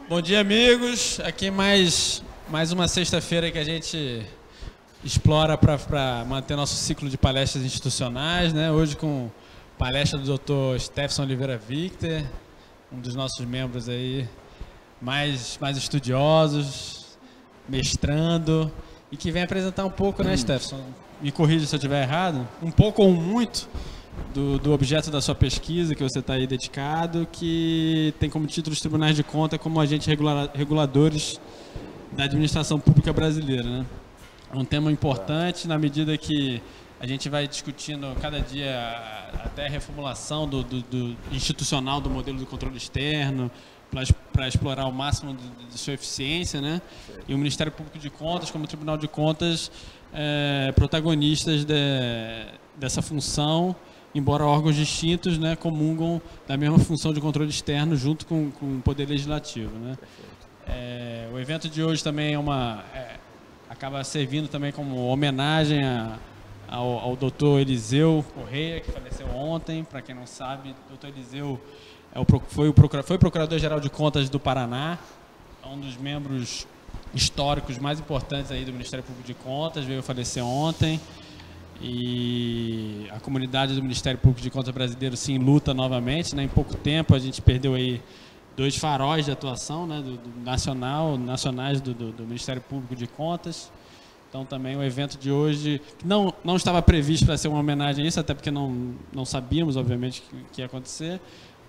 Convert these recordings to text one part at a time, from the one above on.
Bom dia, amigos. Aqui mais uma sexta-feira que a gente explora para manter nosso ciclo de palestras institucionais, né? Hoje com palestra do Dr. Stefson Oliveira Victor, um dos nossos membros aí mais estudiosos, mestrando, e que vem apresentar um pouco, né, Stefson? Me corrija se eu estiver errado, um pouco ou muito do objeto da sua pesquisa, que você está aí dedicado, que tem como título os tribunais de conta como agentes reguladores da administração pública brasileira, né? É um tema importante na medida que a gente vai discutindo cada dia até a reformulação do institucional do modelo do controle externo, para explorar o máximo de sua eficiência, né? E o Ministério Público de Contas, como Tribunal de Contas, protagonistas dessa função, embora órgãos distintos, né, comungam da mesma função de controle externo junto com o Poder Legislativo, né? O evento de hoje também acaba servindo também como homenagem ao Dr. Eliseu Correia, que faleceu ontem. Para quem não sabe, o Dr. Eliseu foi Procurador-Geral de Contas do Paraná, um dos membros históricos mais importantes aí do Ministério Público de Contas, veio falecer ontem. E a comunidade do Ministério Público de Contas brasileiro se enluta novamente, né? Em pouco tempo a gente perdeu aí 2 faróis de atuação, né? nacionais do Ministério Público de Contas. Então também o evento de hoje não estava previsto para ser uma homenagem a isso, até porque não sabíamos, obviamente, que ia acontecer,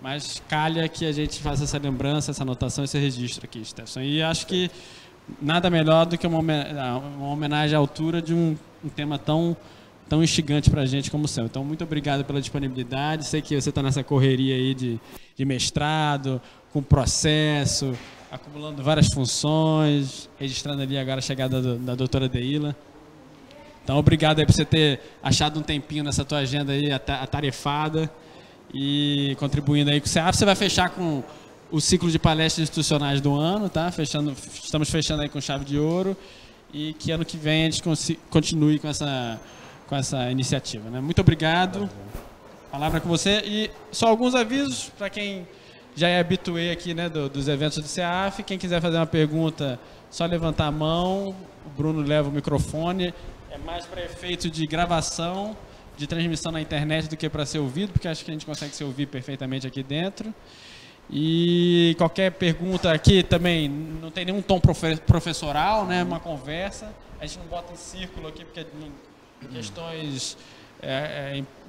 mas calha que a gente faça essa lembrança, essa anotação, esse registro aqui, Stefson. E acho que nada melhor do que uma homenagem à altura de um tema tão instigante para a gente como o seu. Então, muito obrigado pela disponibilidade. Sei que você está nessa correria aí de mestrado, com processo, acumulando várias funções, registrando ali agora a chegada da doutora Deila. Então, obrigado aí por você ter achado um tempinho nessa tua agenda aí atarefada e contribuindo aí com o CEAF. Você vai fechar com o ciclo de palestras institucionais do ano, tá? Estamos fechando aí com chave de ouro, e que ano que vem a gente continue com essa iniciativa, né? Muito obrigado. Palavra com você. E só alguns avisos para quem já é habituê aqui, né, dos eventos do CEAF. Quem quiser fazer uma pergunta, só levantar a mão. O Bruno leva o microfone. É mais para efeito de gravação, de transmissão na internet do que para ser ouvido, porque acho que a gente consegue se ouvir perfeitamente aqui dentro. E qualquer pergunta aqui também não tem nenhum tom professoral, né? Uma conversa. A gente não bota em círculo aqui porque questões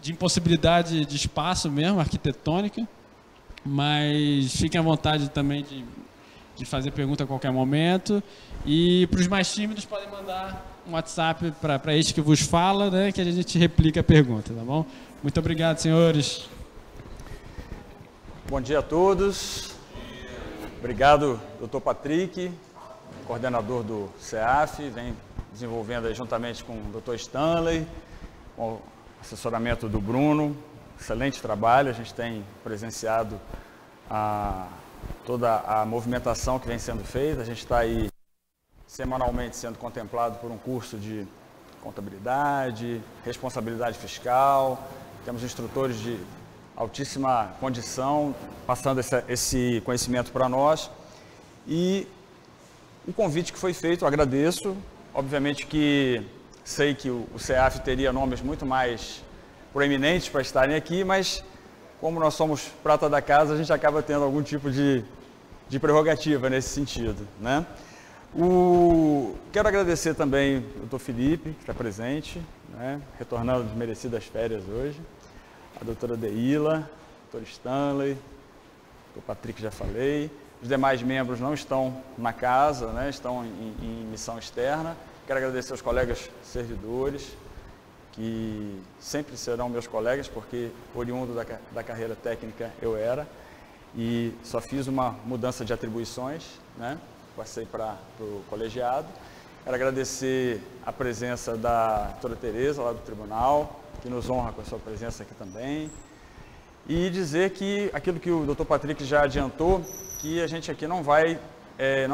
de impossibilidade de espaço mesmo, arquitetônica, mas fiquem à vontade também de fazer pergunta a qualquer momento. E para os mais tímidos podem mandar um WhatsApp para este que vos fala, né, que a gente replica a pergunta, tá bom? Muito obrigado, senhores. Bom dia a todos. Obrigado, Dr. Patrick, coordenador do CEAF, vem desenvolvendo aí juntamente com o Dr. Stanley, com o assessoramento do Bruno. Excelente trabalho, a gente tem presenciado toda a movimentação que vem sendo feita. A gente está aí semanalmente sendo contemplado por um curso de contabilidade, responsabilidade fiscal. Temos instrutores de altíssima condição passando esse conhecimento para nós. E o convite que foi feito, eu agradeço. Obviamente que sei que o CEAF teria nomes muito mais proeminentes para estarem aqui, mas como nós somos prata da casa, a gente acaba tendo algum tipo de prerrogativa nesse sentido, né? Quero agradecer também o Dr. Felipe, que está presente, né? Retornando de merecidas férias hoje, a doutora Deila, o Dr. Stanley, o Dr. Patrick já falei. Os demais membros não estão na casa, né? Estão em missão externa. Quero agradecer aos colegas servidores, que sempre serão meus colegas, porque oriundo da carreira técnica eu era, e só fiz uma mudança de atribuições, né? Passei para o colegiado. Quero agradecer a presença da doutora Tereza, lá do tribunal, que nos honra com a sua presença aqui também. E dizer que aquilo que o Dr. Patrick já adiantou, que a gente aqui não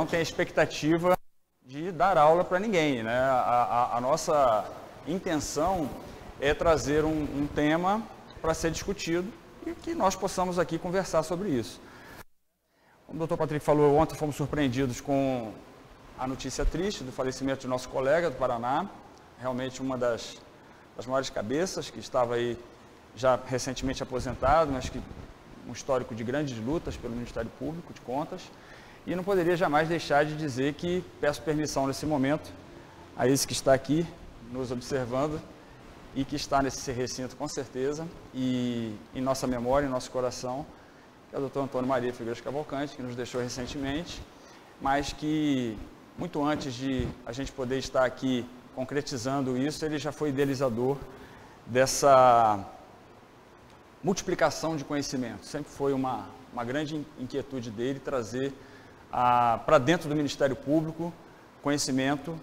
tem a expectativa de dar aula para ninguém, né? A nossa intenção é trazer um tema para ser discutido e que nós possamos aqui conversar sobre isso. Como o doutor Patrick falou, ontem fomos surpreendidos com a notícia triste do falecimento de nosso colega do Paraná, realmente uma das maiores cabeças, que estava aí já recentemente aposentado, mas que um histórico de grandes lutas pelo Ministério Público de Contas. E não poderia jamais deixar de dizer que peço permissão nesse momento a esse que está aqui nos observando e que está nesse recinto com certeza, e em nossa memória, em nosso coração, que é o Dr. Antônio Maria Figueiredo Cavalcante, que nos deixou recentemente, mas que muito antes de a gente poder estar aqui concretizando isso, ele já foi idealizador dessa multiplicação de conhecimento. Sempre foi uma grande inquietude dele trazer para dentro do Ministério Público conhecimento,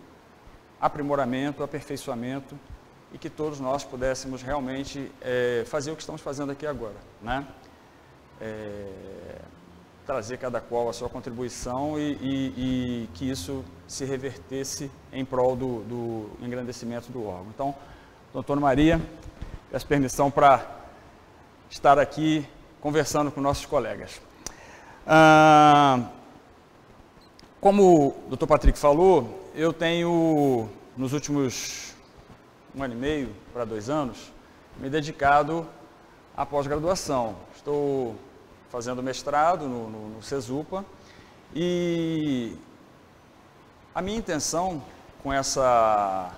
aprimoramento, aperfeiçoamento, e que todos nós pudéssemos realmente fazer o que estamos fazendo aqui agora, né? Trazer cada qual a sua contribuição e que isso se revertesse em prol do engrandecimento do órgão. Então, doutor Maria, peço permissão para estar aqui conversando com nossos colegas. Como o doutor Patrick falou, eu tenho, nos últimos 1 ano e meio para 2 anos, me dedicado à pós-graduação. Estou fazendo mestrado no CESUPA e a minha intenção com essa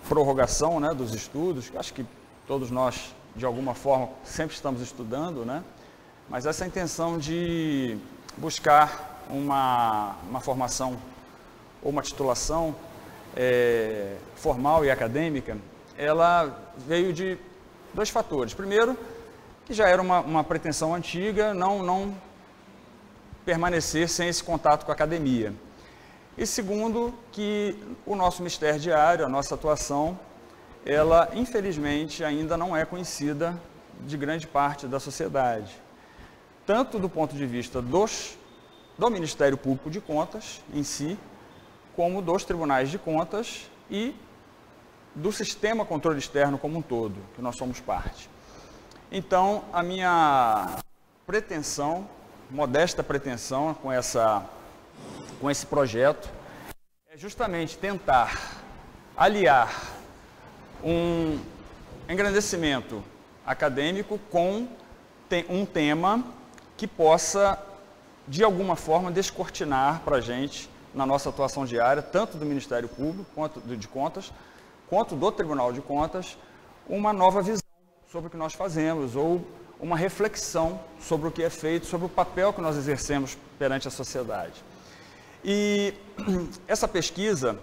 prorrogação, né, dos estudos, que acho que todos nós, de alguma forma, sempre estamos estudando, né, mas essa intenção de buscar uma formação ou uma titulação formal e acadêmica, ela veio de 2 fatores. Primeiro, que já era uma pretensão antiga, não permanecer sem esse contato com a academia. E segundo, que o nosso mistério diário, a nossa atuação, ela infelizmente ainda não é conhecida de grande parte da sociedade. Tanto do ponto de vista do Ministério Público de Contas em si, como dos tribunais de contas e do sistema controle externo como um todo, que nós somos parte. Então, a minha pretensão, modesta pretensão com esse projeto, é justamente tentar aliar um engrandecimento acadêmico com um tema que possa, de alguma forma, descortinar para a gente, na nossa atuação diária, tanto do Ministério Público de Contas, quanto do Tribunal de Contas, uma nova visão sobre o que nós fazemos, ou uma reflexão sobre o que é feito, sobre o papel que nós exercemos perante a sociedade. E essa pesquisa,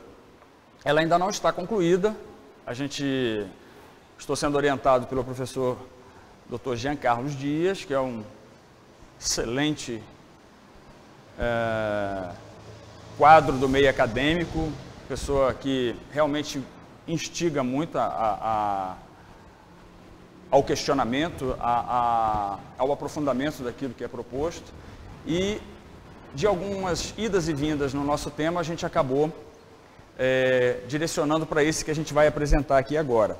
ela ainda não está concluída. Estou sendo orientado pelo professor Dr. Jean Carlos Dias, que é um excelente quadro do meio acadêmico, pessoa que realmente instiga muito ao questionamento, ao aprofundamento daquilo que é proposto, e de algumas idas e vindas no nosso tema, a gente acabou direcionando para esse que a gente vai apresentar aqui agora.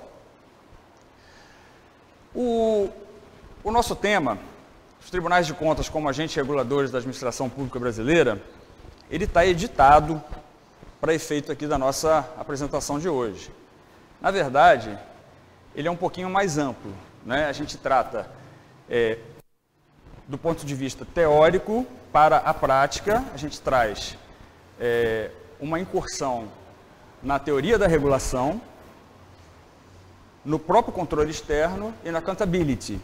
O nosso tema, os tribunais de contas como agentes reguladores da administração pública brasileira, ele está editado para efeito aqui da nossa apresentação de hoje. Na verdade, ele é um pouquinho mais amplo, né? A gente trata do ponto de vista teórico para a prática, a gente traz uma incursão na teoria da regulação, no próprio controle externo e na accountability,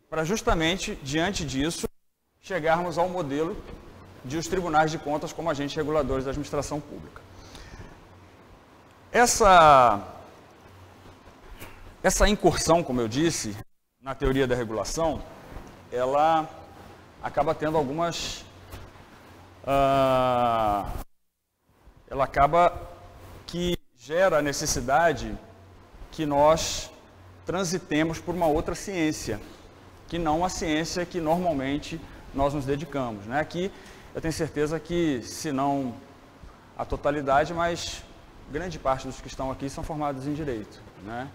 para justamente, diante disso, chegarmos ao modelo de os tribunais de contas como agentes reguladores da administração pública. Essa incursão, como eu disse, na teoria da regulação, ela acaba tendo algumas... ela acaba que gera a necessidade que nós transitemos por uma outra ciência, que não a ciência que normalmente nós nos dedicamos, né? Aqui eu tenho certeza que, se não a totalidade, mas grande parte dos que estão aqui são formados em Direito, né?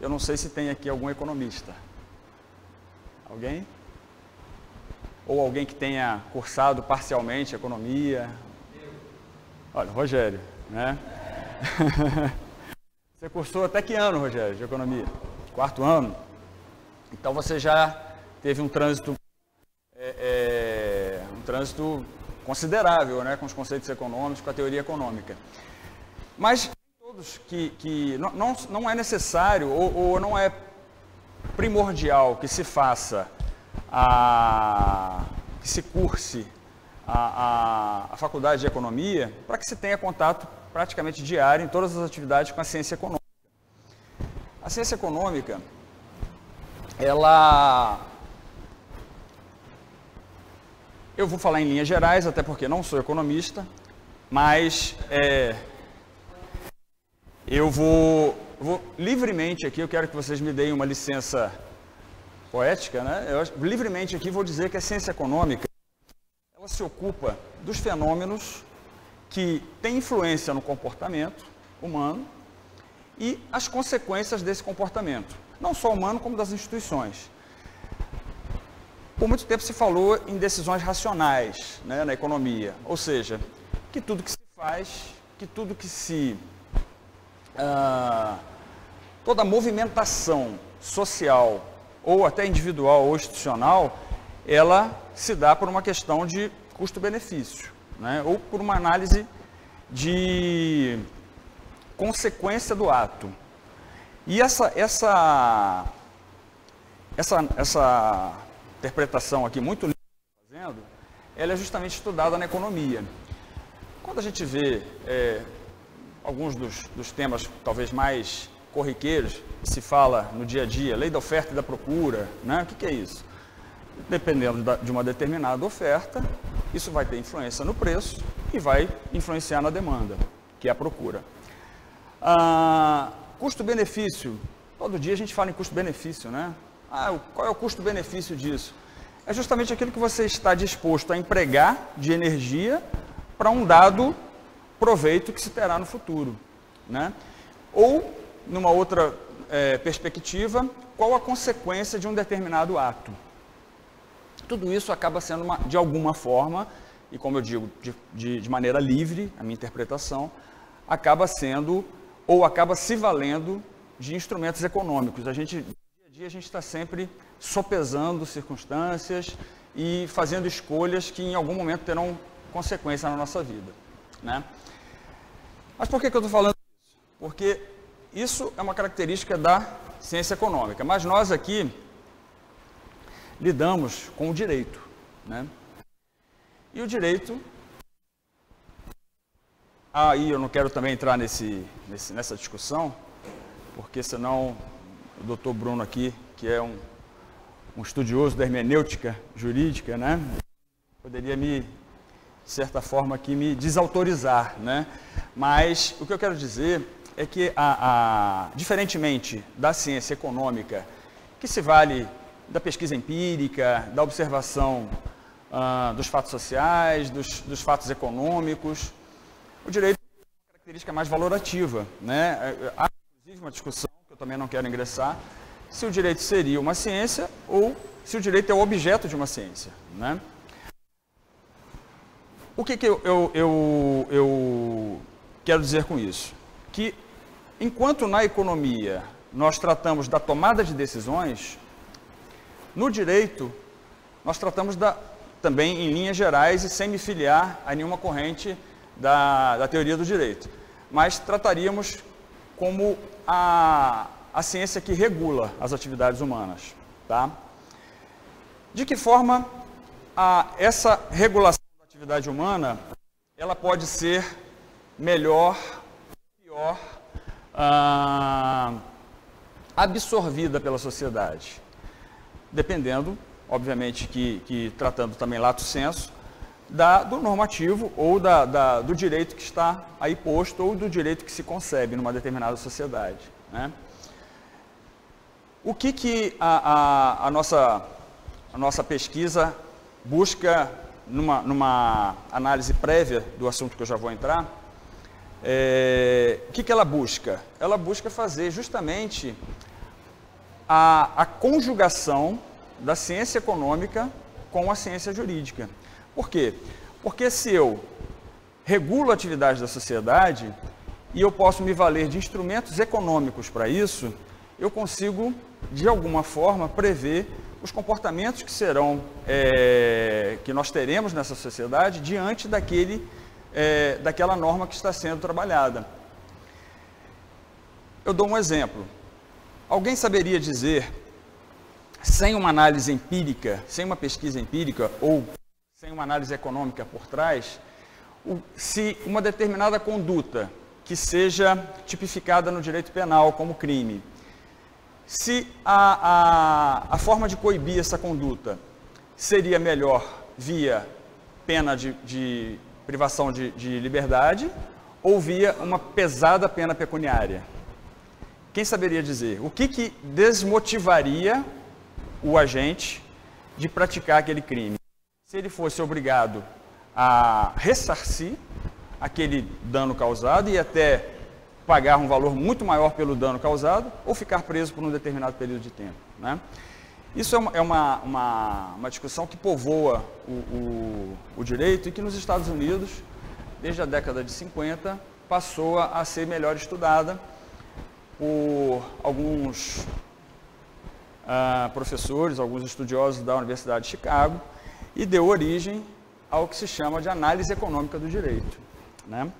Eu não sei se tem aqui algum economista. Alguém? ou alguém que tenha cursado parcialmente economia? Olha, Rogério, né? Você cursou até que ano, Rogério, de economia? 4º ano? Então você já teve um trânsito, considerável, né, com os conceitos econômicos, com a teoria econômica. Mas todos que não é necessário ou não é primordial que se faça, que se curse a faculdade de economia para que se tenha contato praticamente diário em todas as atividades com a ciência econômica. A ciência econômica, eu vou falar em linhas gerais, até porque não sou economista, mas eu vou livremente aqui, eu quero que vocês me deem uma licença poética, né? Livremente aqui vou dizer que a ciência econômica, ela se ocupa dos fenômenos que têm influência no comportamento humano e as consequências desse comportamento, não só humano, como das instituições. Por muito tempo se falou em decisões racionais, né, na economia, ou seja, que tudo que se faz, que tudo que toda movimentação social, ou até individual ou institucional, ela se dá por uma questão de custo-benefício, né, ou por uma análise de consequência do ato. E essa interpretação aqui muito linda que eu estou fazendo, ela é justamente estudada na economia. Quando a gente vê alguns dos temas talvez mais corriqueiros, que se fala no dia a dia, lei da oferta e da procura, né? O que é isso? Dependendo de uma determinada oferta, isso vai ter influência no preço e vai influenciar na demanda, que é a procura. Custo-benefício, todo dia a gente fala em custo-benefício, né? Qual é o custo-benefício disso? É justamente aquilo que você está disposto a empregar de energia para um dado proveito que se terá no futuro, né? Ou, numa outra perspectiva, qual a consequência de um determinado ato? Tudo isso acaba sendo, de alguma forma, e como eu digo, de maneira livre, a minha interpretação, acaba sendo, ou acaba se valendo de instrumentos econômicos. No dia a dia a gente está sempre sopesando circunstâncias e fazendo escolhas que em algum momento terão consequência na nossa vida, né? Mas por que eu estou falando isso? Porque isso é uma característica da ciência econômica, mas nós aqui lidamos com o direito, né? E o direito, aí eu não quero também entrar nessa discussão, porque senão o doutor Bruno aqui, que é um estudioso da hermenêutica jurídica, né, poderia de certa forma aqui me desautorizar, né? Mas o que eu quero dizer é que, diferentemente da ciência econômica, que se vale da pesquisa empírica, da observação dos fatos sociais, dos fatos econômicos, o direito tem uma característica mais valorativa, né? Há, inclusive, uma discussão, que eu também não quero ingressar, se o direito seria uma ciência ou se o direito é o objeto de uma ciência, né? O que eu quero dizer com isso? Que, enquanto na economia nós tratamos da tomada de decisões, no direito nós tratamos também em linhas gerais e sem me filiar a nenhuma corrente da teoria do direito, mas trataríamos como a ciência que regula as atividades humanas, tá? De que forma essa regulação da atividade humana, ela pode ser melhor, pior, absorvida pela sociedade? Dependendo, obviamente, que tratando também lato sensu, do normativo ou do direito que está aí posto ou do direito que se concebe numa determinada sociedade, né? O que a nossa pesquisa busca numa análise prévia do assunto que eu já vou entrar? O que ela busca? Ela busca fazer justamente a conjugação da ciência econômica com a ciência jurídica. Por quê? Porque se eu regulo a atividade da sociedade e eu posso me valer de instrumentos econômicos para isso, eu consigo, de alguma forma, prever os comportamentos que serão, que nós teremos nessa sociedade diante daquela norma que está sendo trabalhada. Eu dou um exemplo. Alguém saberia dizer, sem uma análise empírica, sem uma pesquisa empírica ou sem uma análise econômica por trás, se uma determinada conduta que seja tipificada no direito penal como crime, se a forma de coibir essa conduta seria melhor via pena de privação de liberdade ou via uma pesada pena pecuniária? Quem saberia dizer? O que desmotivaria o agente de praticar aquele crime? Se ele fosse obrigado a ressarcir aquele dano causado e até pagar um valor muito maior pelo dano causado ou ficar preso por um determinado período de tempo, né? Isso é uma discussão que povoa o direito e que nos Estados Unidos, desde a década de 50, passou a ser melhor estudada por alguns professores, alguns estudiosos da Universidade de Chicago, e deu origem ao que se chama de análise econômica do direito, né?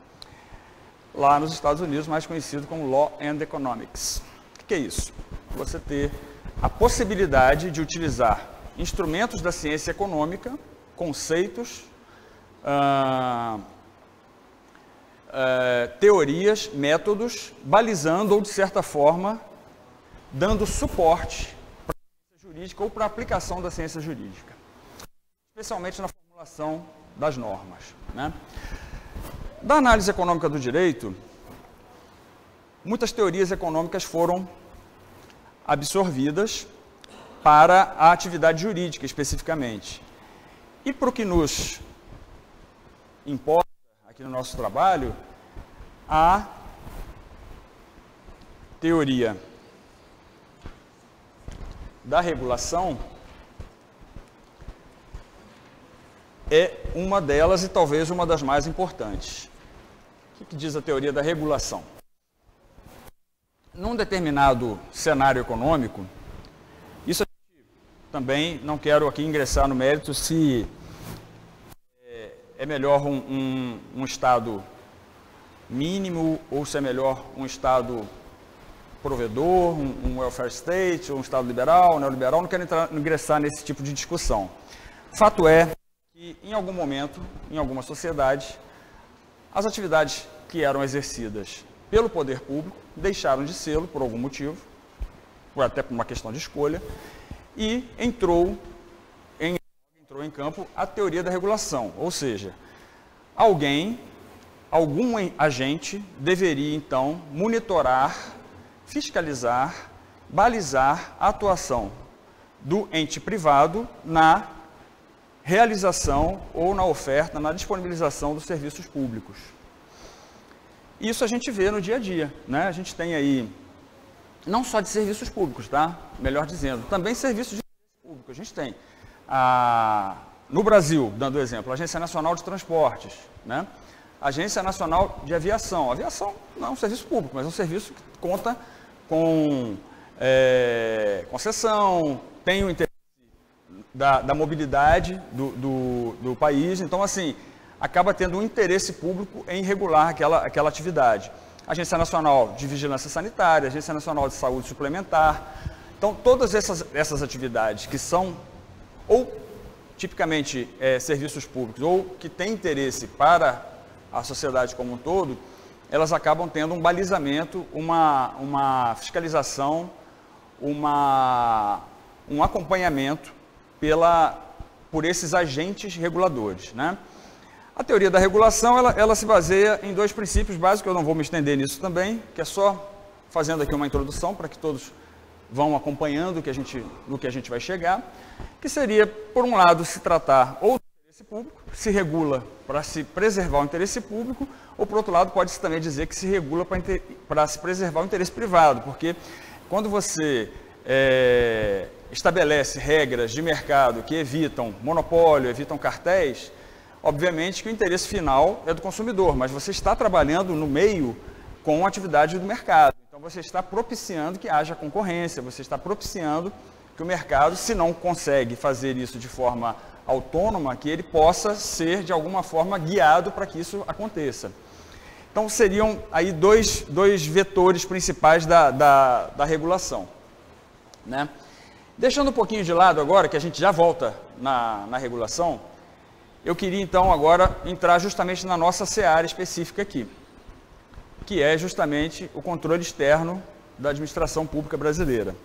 Lá nos Estados Unidos, mais conhecido como Law and Economics. O que é isso? Você ter a possibilidade de utilizar instrumentos da ciência econômica, conceitos, teorias, métodos, balizando ou, de certa forma, dando suporte para a ciência jurídica ou para a aplicação da ciência jurídica, especialmente na formulação das normas, né? Da análise econômica do direito, muitas teorias econômicas foram absorvidas para a atividade jurídica, especificamente. E para o que nos importa aqui no nosso trabalho, a teoria da regulação é uma delas e talvez uma das mais importantes. O que diz a teoria da regulação? Num determinado cenário econômico, isso também não quero aqui ingressar no mérito se é melhor um Estado mínimo ou se é melhor um Estado provedor, um welfare state, ou um Estado liberal, neoliberal, não quero ingressar nesse tipo de discussão. Fato é que, em algum momento, em alguma sociedade, as atividades que eram exercidas pelo poder público deixaram de sê-lo por algum motivo, ou até por uma questão de escolha, e entrou em campo a teoria da regulação, ou seja, algum agente deveria, então, monitorar, fiscalizar, balizar a atuação do ente privado na realização ou na oferta, na disponibilização dos serviços públicos. Isso a gente vê no dia a dia, né? A gente tem aí, não só de serviços públicos, tá? Melhor dizendo, também serviços de serviço público. A gente tem, no Brasil, dando exemplo, a Agência Nacional de Transportes, né? A Agência Nacional de Aviação. A aviação não é um serviço público, mas é um serviço que conta com concessão, tem o interesse da mobilidade do país. Então, assim, acaba tendo um interesse público em regular aquela atividade. Agência Nacional de Vigilância Sanitária, Agência Nacional de Saúde Suplementar. Então, todas essas atividades que são, ou tipicamente serviços públicos, ou que têm interesse para a sociedade como um todo, elas acabam tendo um balizamento, uma fiscalização, um acompanhamento por esses agentes reguladores, né? A teoria da regulação, ela se baseia em dois princípios básicos, eu não vou me estender nisso também, que é só fazendo aqui uma introdução para que todos vão acompanhando no que a gente vai chegar, que seria, por um lado, se tratar ou do interesse público, se regula para se preservar o interesse público, ou, por outro lado, pode-se também dizer que se regula para se preservar o interesse privado, porque quando você estabelece regras de mercado que evitam monopólio, evitam cartéis, obviamente que o interesse final é do consumidor, mas você está trabalhando no meio com a atividade do mercado. Então você está propiciando que haja concorrência, você está propiciando que o mercado, se não consegue fazer isso de forma autônoma, que ele possa ser de alguma forma guiado para que isso aconteça. Então seriam aí dois vetores principais da regulação, né? Deixando um pouquinho de lado agora, que a gente já volta na regulação, eu queria então agora entrar justamente na nossa seara específica aqui, que é justamente o controle externo da administração pública brasileira.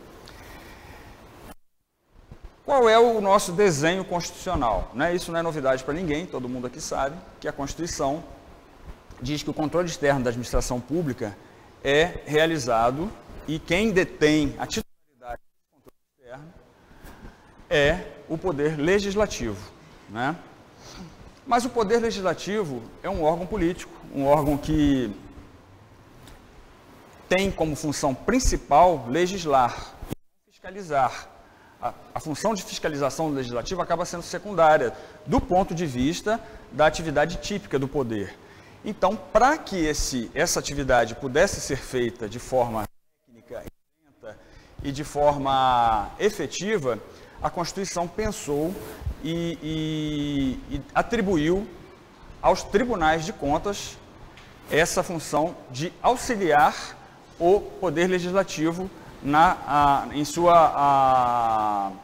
Qual é o nosso desenho constitucional, né? Isso não é novidade para ninguém, todo mundo aqui sabe que a Constituição diz que o controle externo da administração pública é realizado e quem detém a titularidade do controle externo é o Poder Legislativo, né? Mas o Poder Legislativo é um órgão político, um órgão que tem como função principal legislar e fiscalizar. A função de fiscalização do Legislativo acaba sendo secundária, do ponto de vista da atividade típica do poder. Então, para que essa atividade pudesse ser feita de forma técnica e de forma efetiva, a Constituição pensou e atribuiu aos tribunais de contas essa função de auxiliar o Poder Legislativo em sua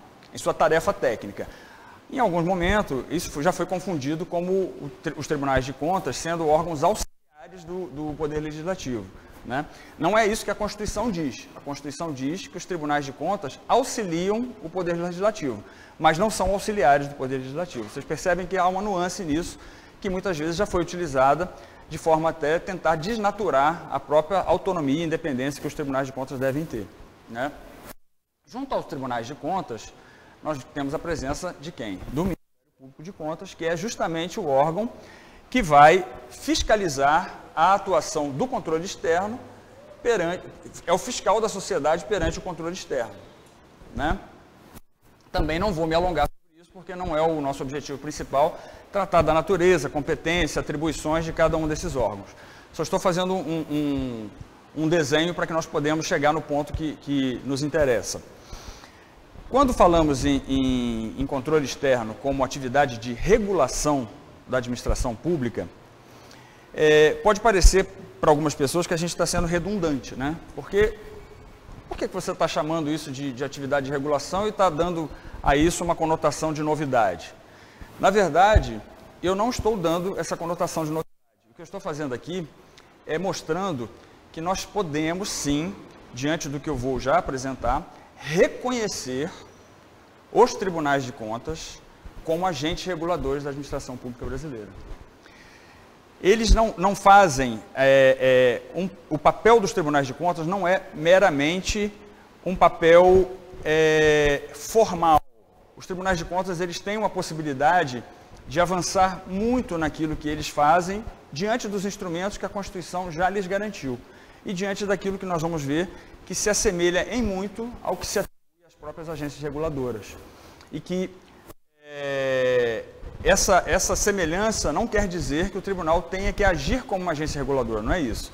tarefa técnica. Em alguns momentos, isso já foi confundido como os tribunais de contas sendo órgãos auxiliares do Poder Legislativo, né? Não é isso que a Constituição diz. A Constituição diz que os tribunais de contas auxiliam o Poder Legislativo, mas não são auxiliares do Poder Legislativo. Vocês percebem que há uma nuance nisso, que muitas vezes já foi utilizada de forma até tentar desnaturar a própria autonomia e independência que os tribunais de contas devem ter, né? Junto aos tribunais de contas, nós temos a presença de quem? Do Ministério Público de Contas, que é justamente o órgão que vai fiscalizar a atuação do controle externo é o fiscal da sociedade perante o controle externo, né? Também não vou me alongar sobre isso, porque não é o nosso objetivo principal tratar da natureza, competência, atribuições de cada um desses órgãos. Só estou fazendo um desenho para que nós podemos chegar no ponto que nos interessa. Quando falamos em controle externo como atividade de regulação da administração pública, pode parecer para algumas pessoas que a gente está sendo redundante, né? Por que você está chamando isso de atividade de regulação e está dando a isso uma conotação de novidade? Na verdade, eu não estou dando essa conotação de novidade. O que eu estou fazendo aqui é mostrando que nós podemos, sim, diante do que eu vou já apresentar, reconhecer os tribunais de contas como agentes reguladores da administração pública brasileira. Eles não fazem, o papel dos tribunais de contas não é meramente um papel formal. Os tribunais de contas, eles têm uma possibilidade de avançar muito naquilo que eles fazem diante dos instrumentos que a Constituição já lhes garantiu e diante daquilo que nós vamos ver que se assemelha em muito ao que se atribui às próprias agências reguladoras. E que essa semelhança não quer dizer que o tribunal tenha que agir como uma agência reguladora, não é isso.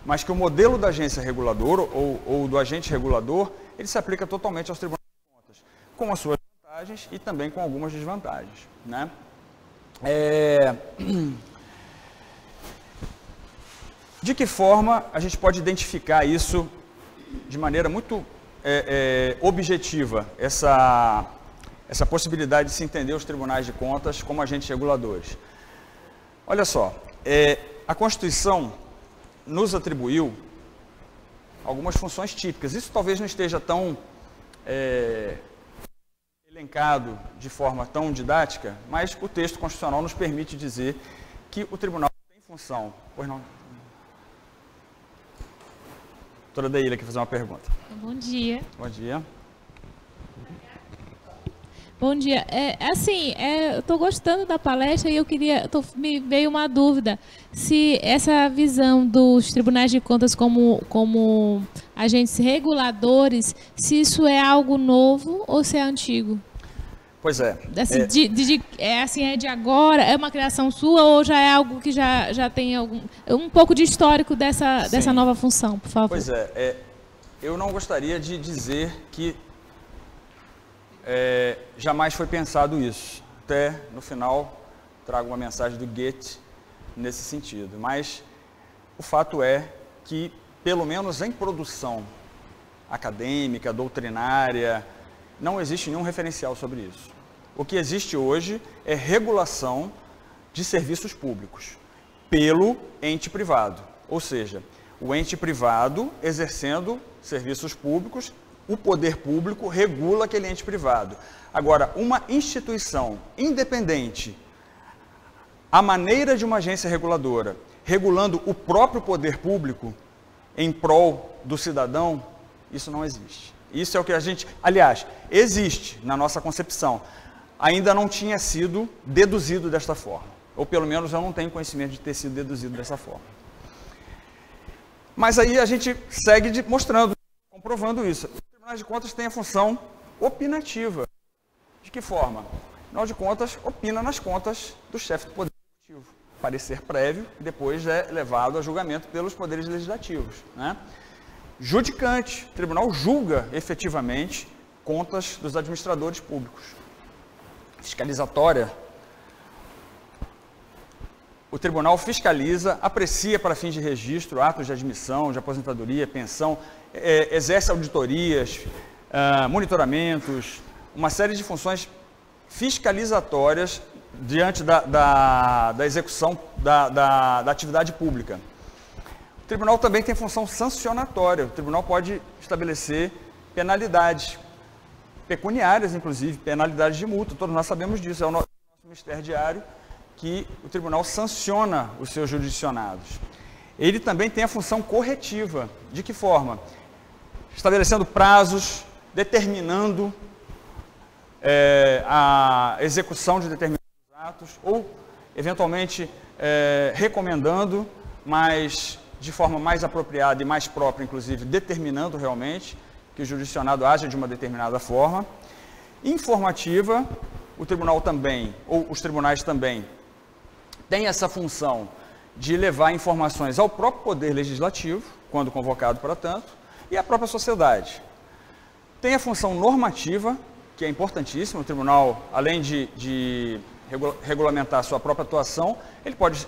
Mas que o modelo da agência reguladora ou do agente regulador, ele se aplica totalmente aos tribunais de contas, com as suas vantagens e também com algumas desvantagens, né? De que forma a gente pode identificar isso de maneira muito objetiva, essa possibilidade de se entender os tribunais de contas como agentes reguladores? Olha só, a Constituição nos atribuiu algumas funções típicas. Isso talvez não esteja tão elencado de forma tão didática, mas o texto constitucional nos permite dizer que o tribunal tem função. Pois não? Doutora Deíla quer fazer uma pergunta. Bom dia. Bom dia. Bom dia. Eu estou gostando da palestra e me veio uma dúvida. Se essa visão dos tribunais de contas como agentes reguladores, se isso é algo novo ou se é antigo? Pois é. Assim, é de agora? É uma criação sua ou já é algo que já tem um pouco de histórico dessa nova função, por favor? Pois eu não gostaria de dizer que jamais foi pensado isso. Até no final trago uma mensagem do Goethe nesse sentido. Mas o fato é que, pelo menos em produção acadêmica, doutrinária, não existe nenhum referencial sobre isso. O que existe hoje é regulação de serviços públicos pelo ente privado. Ou seja, o ente privado exercendo serviços públicos, o poder público regula aquele ente privado. Agora, uma instituição independente, a maneira de uma agência reguladora, regulando o próprio poder público em prol do cidadão, isso não existe. Isso é o que a gente... Aliás, existe na nossa concepção. Ainda não tinha sido deduzido desta forma. Ou pelo menos eu não tenho conhecimento de ter sido deduzido dessa forma. Mas aí a gente segue mostrando, comprovando isso. Os tribunais de contas têm a função opinativa. De que forma? Afinal de contas, opina nas contas do chefe do Poder Executivo. Parecer prévio, e depois é levado a julgamento pelos poderes legislativos, né? Judicante, o tribunal julga efetivamente contas dos administradores públicos. Fiscalizatória, o tribunal fiscaliza, aprecia para fins de registro, atos de admissão, de aposentadoria, pensão, exerce auditorias, monitoramentos, uma série de funções fiscalizatórias diante da execução da atividade pública. O tribunal também tem função sancionatória. O tribunal pode estabelecer penalidades, pecuniárias, inclusive, penalidades de multa. Todos nós sabemos disso. É o nosso Ministério Diário que o tribunal sanciona os seus jurisdicionados. Ele também tem a função corretiva. De que forma? Estabelecendo prazos, determinando a execução de determinados atos ou, eventualmente, recomendando, mas de forma mais apropriada e mais própria, inclusive, determinando realmente que o jurisdicionado haja de uma determinada forma. Informativa, o tribunal também, ou os tribunais também, têm essa função de levar informações ao próprio Poder Legislativo, quando convocado para tanto, e à própria sociedade. Tem a função normativa, que é importantíssima. O tribunal, além de regulamentar a sua própria atuação, ele pode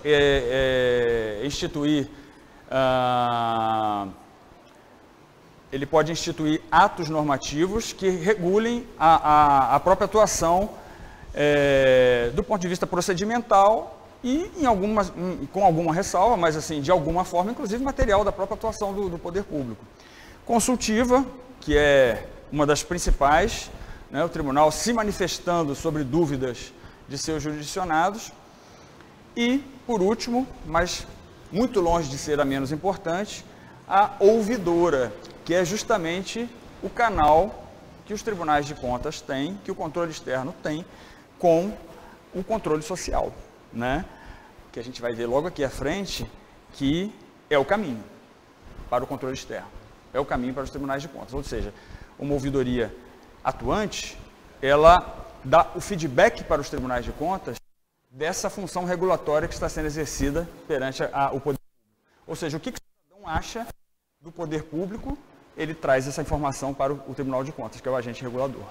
instituir atos normativos que regulem a própria atuação do ponto de vista procedimental e com alguma ressalva, mas assim, de alguma forma, inclusive material da própria atuação do poder público. Consultiva, que é uma das principais, né, o tribunal se manifestando sobre dúvidas de seus jurisdicionados. E, por último, mas muito longe de ser a menos importante, a ouvidora, que é justamente o canal que os tribunais de contas têm, que o controle externo tem, com o controle social, né? Que a gente vai ver logo aqui à frente, que é o caminho para o controle externo, é o caminho para os tribunais de contas. Ou seja, uma ouvidoria atuante, ela dá o feedback para os tribunais de contas dessa função regulatória que está sendo exercida perante o poder público. Ou seja, o que o cidadão acha do poder público, ele traz essa informação para o Tribunal de Contas, que é o agente regulador.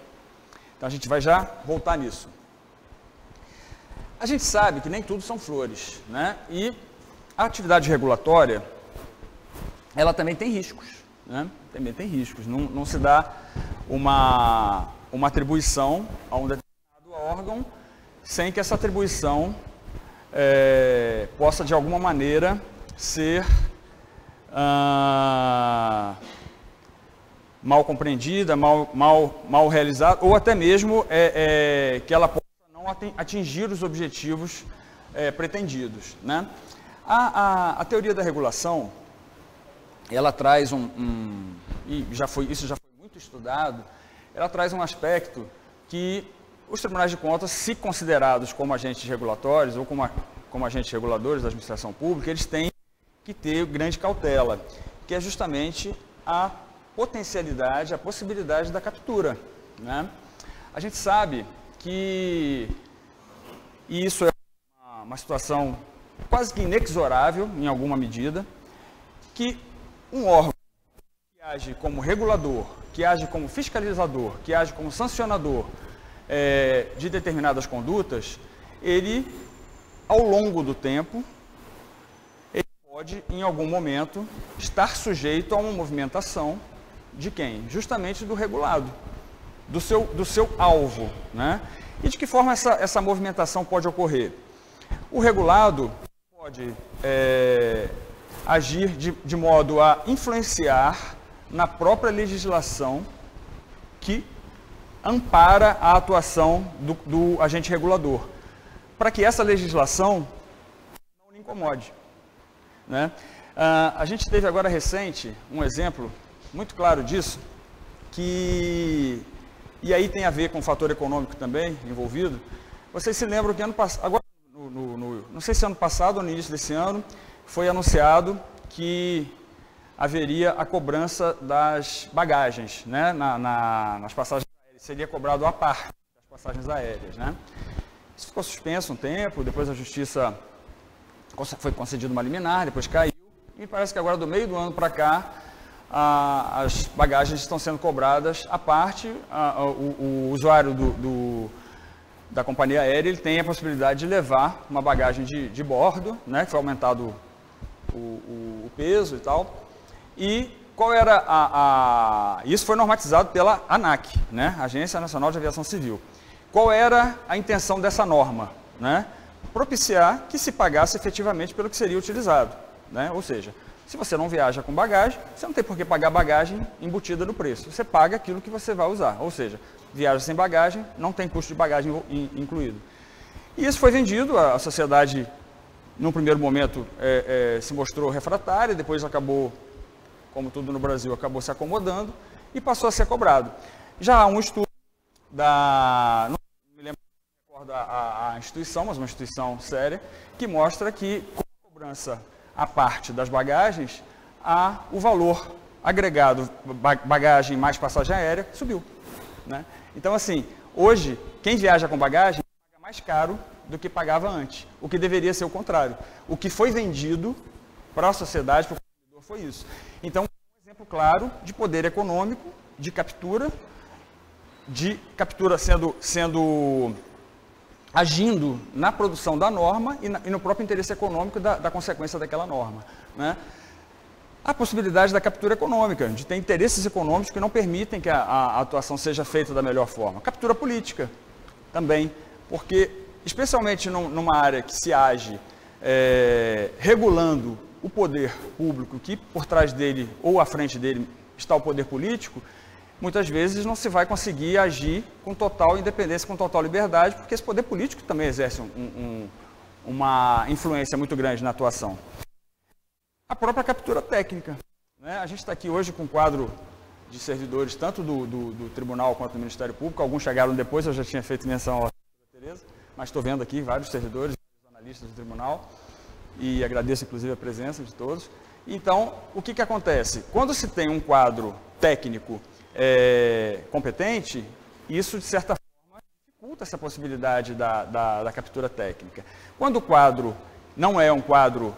Então a gente vai já voltar nisso. A gente sabe que nem tudo são flores, né? E a atividade regulatória, ela também tem riscos, né? Também tem riscos. Não se dá uma atribuição a um determinado órgão sem que essa atribuição possa, de alguma maneira, ser mal compreendida, mal realizada, ou até mesmo que ela possa não atingir os objetivos pretendidos, né? A teoria da regulação, ela traz e isso já foi muito estudado, ela traz um aspecto que os tribunais de contas, se considerados como agentes regulatórios ou como agentes reguladores da administração pública, eles têm que ter grande cautela, que é justamente a potencialidade, a possibilidade da captura, né? A gente sabe que isso é uma situação quase que inexorável, em alguma medida, que um órgão que age como regulador, que age como fiscalizador, que age como sancionador de determinadas condutas, ele, ao longo do tempo, ele pode, em algum momento, estar sujeito a uma movimentação de quem? Justamente do regulado, do seu alvo, né? E de que forma essa movimentação pode ocorrer? O regulado pode agir de modo a influenciar na própria legislação que ampara a atuação do agente regulador, para que essa legislação não lhe incomode, né? A gente teve agora recente um exemplo muito claro disso, e aí tem a ver com o fator econômico também envolvido. Vocês se lembram que ano passado, agora, não sei se ano passado ou no início desse ano, foi anunciado que haveria a cobrança das bagagens, né, nas passagens aéreas, seria cobrado à parte das passagens aéreas, né? Isso ficou suspenso um tempo, depois a Justiça foi concedida uma liminar, depois caiu, e parece que agora do meio do ano para cá, as bagagens estão sendo cobradas à parte. O usuário da companhia aérea, ele tem a possibilidade de levar uma bagagem de bordo, né, que foi aumentado o peso e tal. E qual era isso foi normatizado pela ANAC, né, Agência Nacional de Aviação Civil. Qual era a intenção dessa norma, né? Propiciar que se pagasse efetivamente pelo que seria utilizado, né? Ou seja, se você não viaja com bagagem, você não tem por que pagar bagagem embutida no preço. Você paga aquilo que você vai usar. Ou seja, viaja sem bagagem, não tem custo de bagagem incluído. E isso foi vendido, a sociedade, num primeiro momento, se mostrou refratária, depois acabou, como tudo no Brasil, acabou se acomodando e passou a ser cobrado. Já há um estudo não me lembro a instituição, mas uma instituição séria, que mostra que, com a cobrança à parte das bagagens, o valor agregado, bagagem mais passagem aérea, subiu, né? Então, assim, hoje, quem viaja com bagagem paga mais caro do que pagava antes, o que deveria ser o contrário. O que foi vendido para a sociedade, para o consumidor, foi isso. Então, um exemplo claro de poder econômico, de captura agindo na produção da norma e no próprio interesse econômico da consequência daquela norma, né? A possibilidade da captura econômica, de ter interesses econômicos que não permitem que a atuação seja feita da melhor forma. Captura política também, porque, especialmente numa área que se age regulando o poder público, que por trás dele ou à frente dele está o poder político, muitas vezes não se vai conseguir agir com total independência, com total liberdade, porque esse poder político também exerce uma influência muito grande na atuação. A própria captura técnica, né? A gente está aqui hoje com um quadro de servidores, tanto do Tribunal quanto do Ministério Público. Alguns chegaram depois, eu já tinha feito menção à Tereza, mas estou vendo aqui vários servidores, vários analistas do Tribunal, e agradeço inclusive a presença de todos. Então, o que acontece? Quando se tem um quadro técnico competente, isso de certa forma dificulta essa possibilidade da captura técnica. Quando o quadro não é um quadro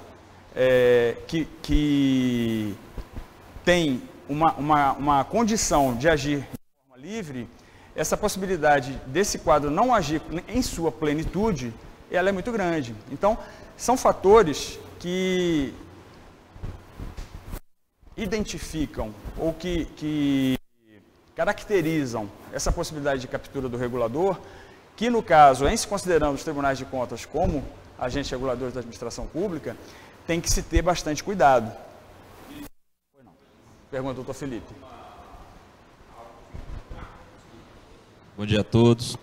que tem uma condição de agir de forma livre, essa possibilidade desse quadro não agir em sua plenitude, ela é muito grande. Então, são fatores que identificam ou que caracterizam essa possibilidade de captura do regulador, que no caso, em se considerando os tribunais de contas como agentes reguladores da administração pública, tem que se ter bastante cuidado. Pergunta, doutor Felipe. Bom dia a todos.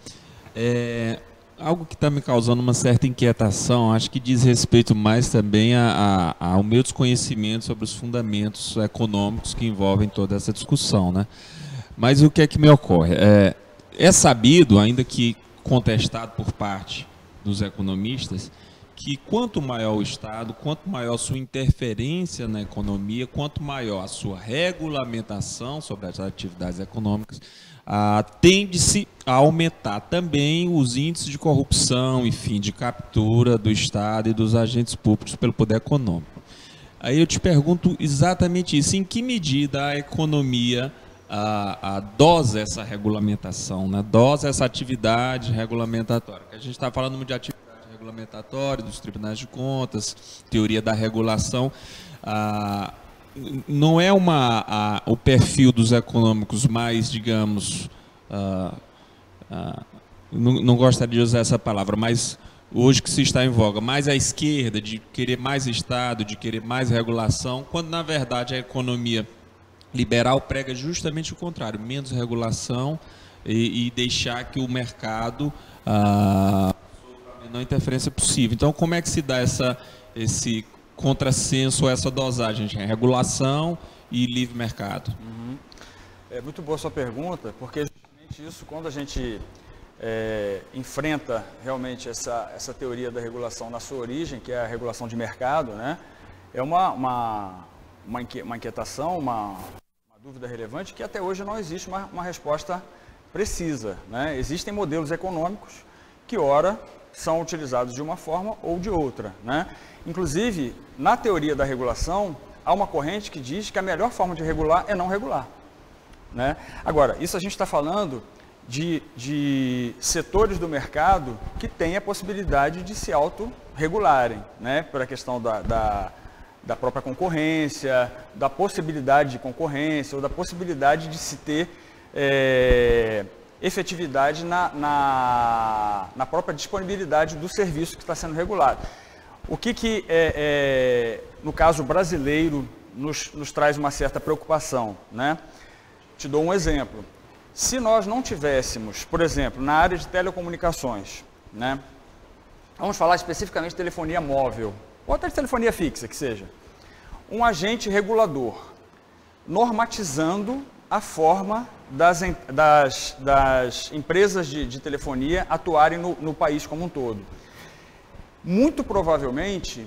Algo que está me causando uma certa inquietação, acho que diz respeito mais também ao meu desconhecimento sobre os fundamentos econômicos que envolvem toda essa discussão, né? Mas o que é que me ocorre? É sabido, ainda que contestado por parte dos economistas, que quanto maior o Estado, quanto maior a sua interferência na economia, quanto maior a sua regulamentação sobre as atividades econômicas, tende-se a aumentar também os índices de corrupção, enfim, de captura do Estado e dos agentes públicos pelo poder econômico. Aí eu te pergunto exatamente isso, em que medida a economia dosa essa regulamentação, né? Dosa essa atividade regulamentatória. A gente está falando muito de atividade regulamentatória, dos tribunais de contas, teoria da regulação. Não é o perfil dos econômicos mais, digamos, não gostaria de usar essa palavra, mas hoje que se está em voga, mais à esquerda, de querer mais Estado, de querer mais regulação, quando na verdade a economia liberal prega justamente o contrário, menos regulação e deixar que o mercado sofra a menor interferência possível. Então, como é que se dá esse contrassenso, essa dosagem de regulação e livre mercado? É muito boa a sua pergunta, porque justamente isso, quando a gente enfrenta realmente essa teoria da regulação na sua origem, que é a regulação de mercado, né, é uma inquietação, uma dúvida relevante, que até hoje não existe uma resposta precisa, né? Existem modelos econômicos que, ora, são utilizados de uma forma ou de outra, né? Inclusive, na teoria da regulação, há uma corrente que diz que a melhor forma de regular é não regular, né? Agora, isso a gente está falando de setores do mercado que têm a possibilidade de se autorregularem, né? Por a questão da própria concorrência, da possibilidade de concorrência, ou da possibilidade de se ter efetividade na própria disponibilidade do serviço que está sendo regulado. O que no caso brasileiro, nos traz uma certa preocupação, né? Te dou um exemplo. Se nós não tivéssemos, por exemplo, na área de telecomunicações, né? Vamos falar especificamente de telefonia móvel, ou até de telefonia fixa, que seja, um agente regulador normatizando a forma das empresas de telefonia atuarem no país como um todo. Muito provavelmente,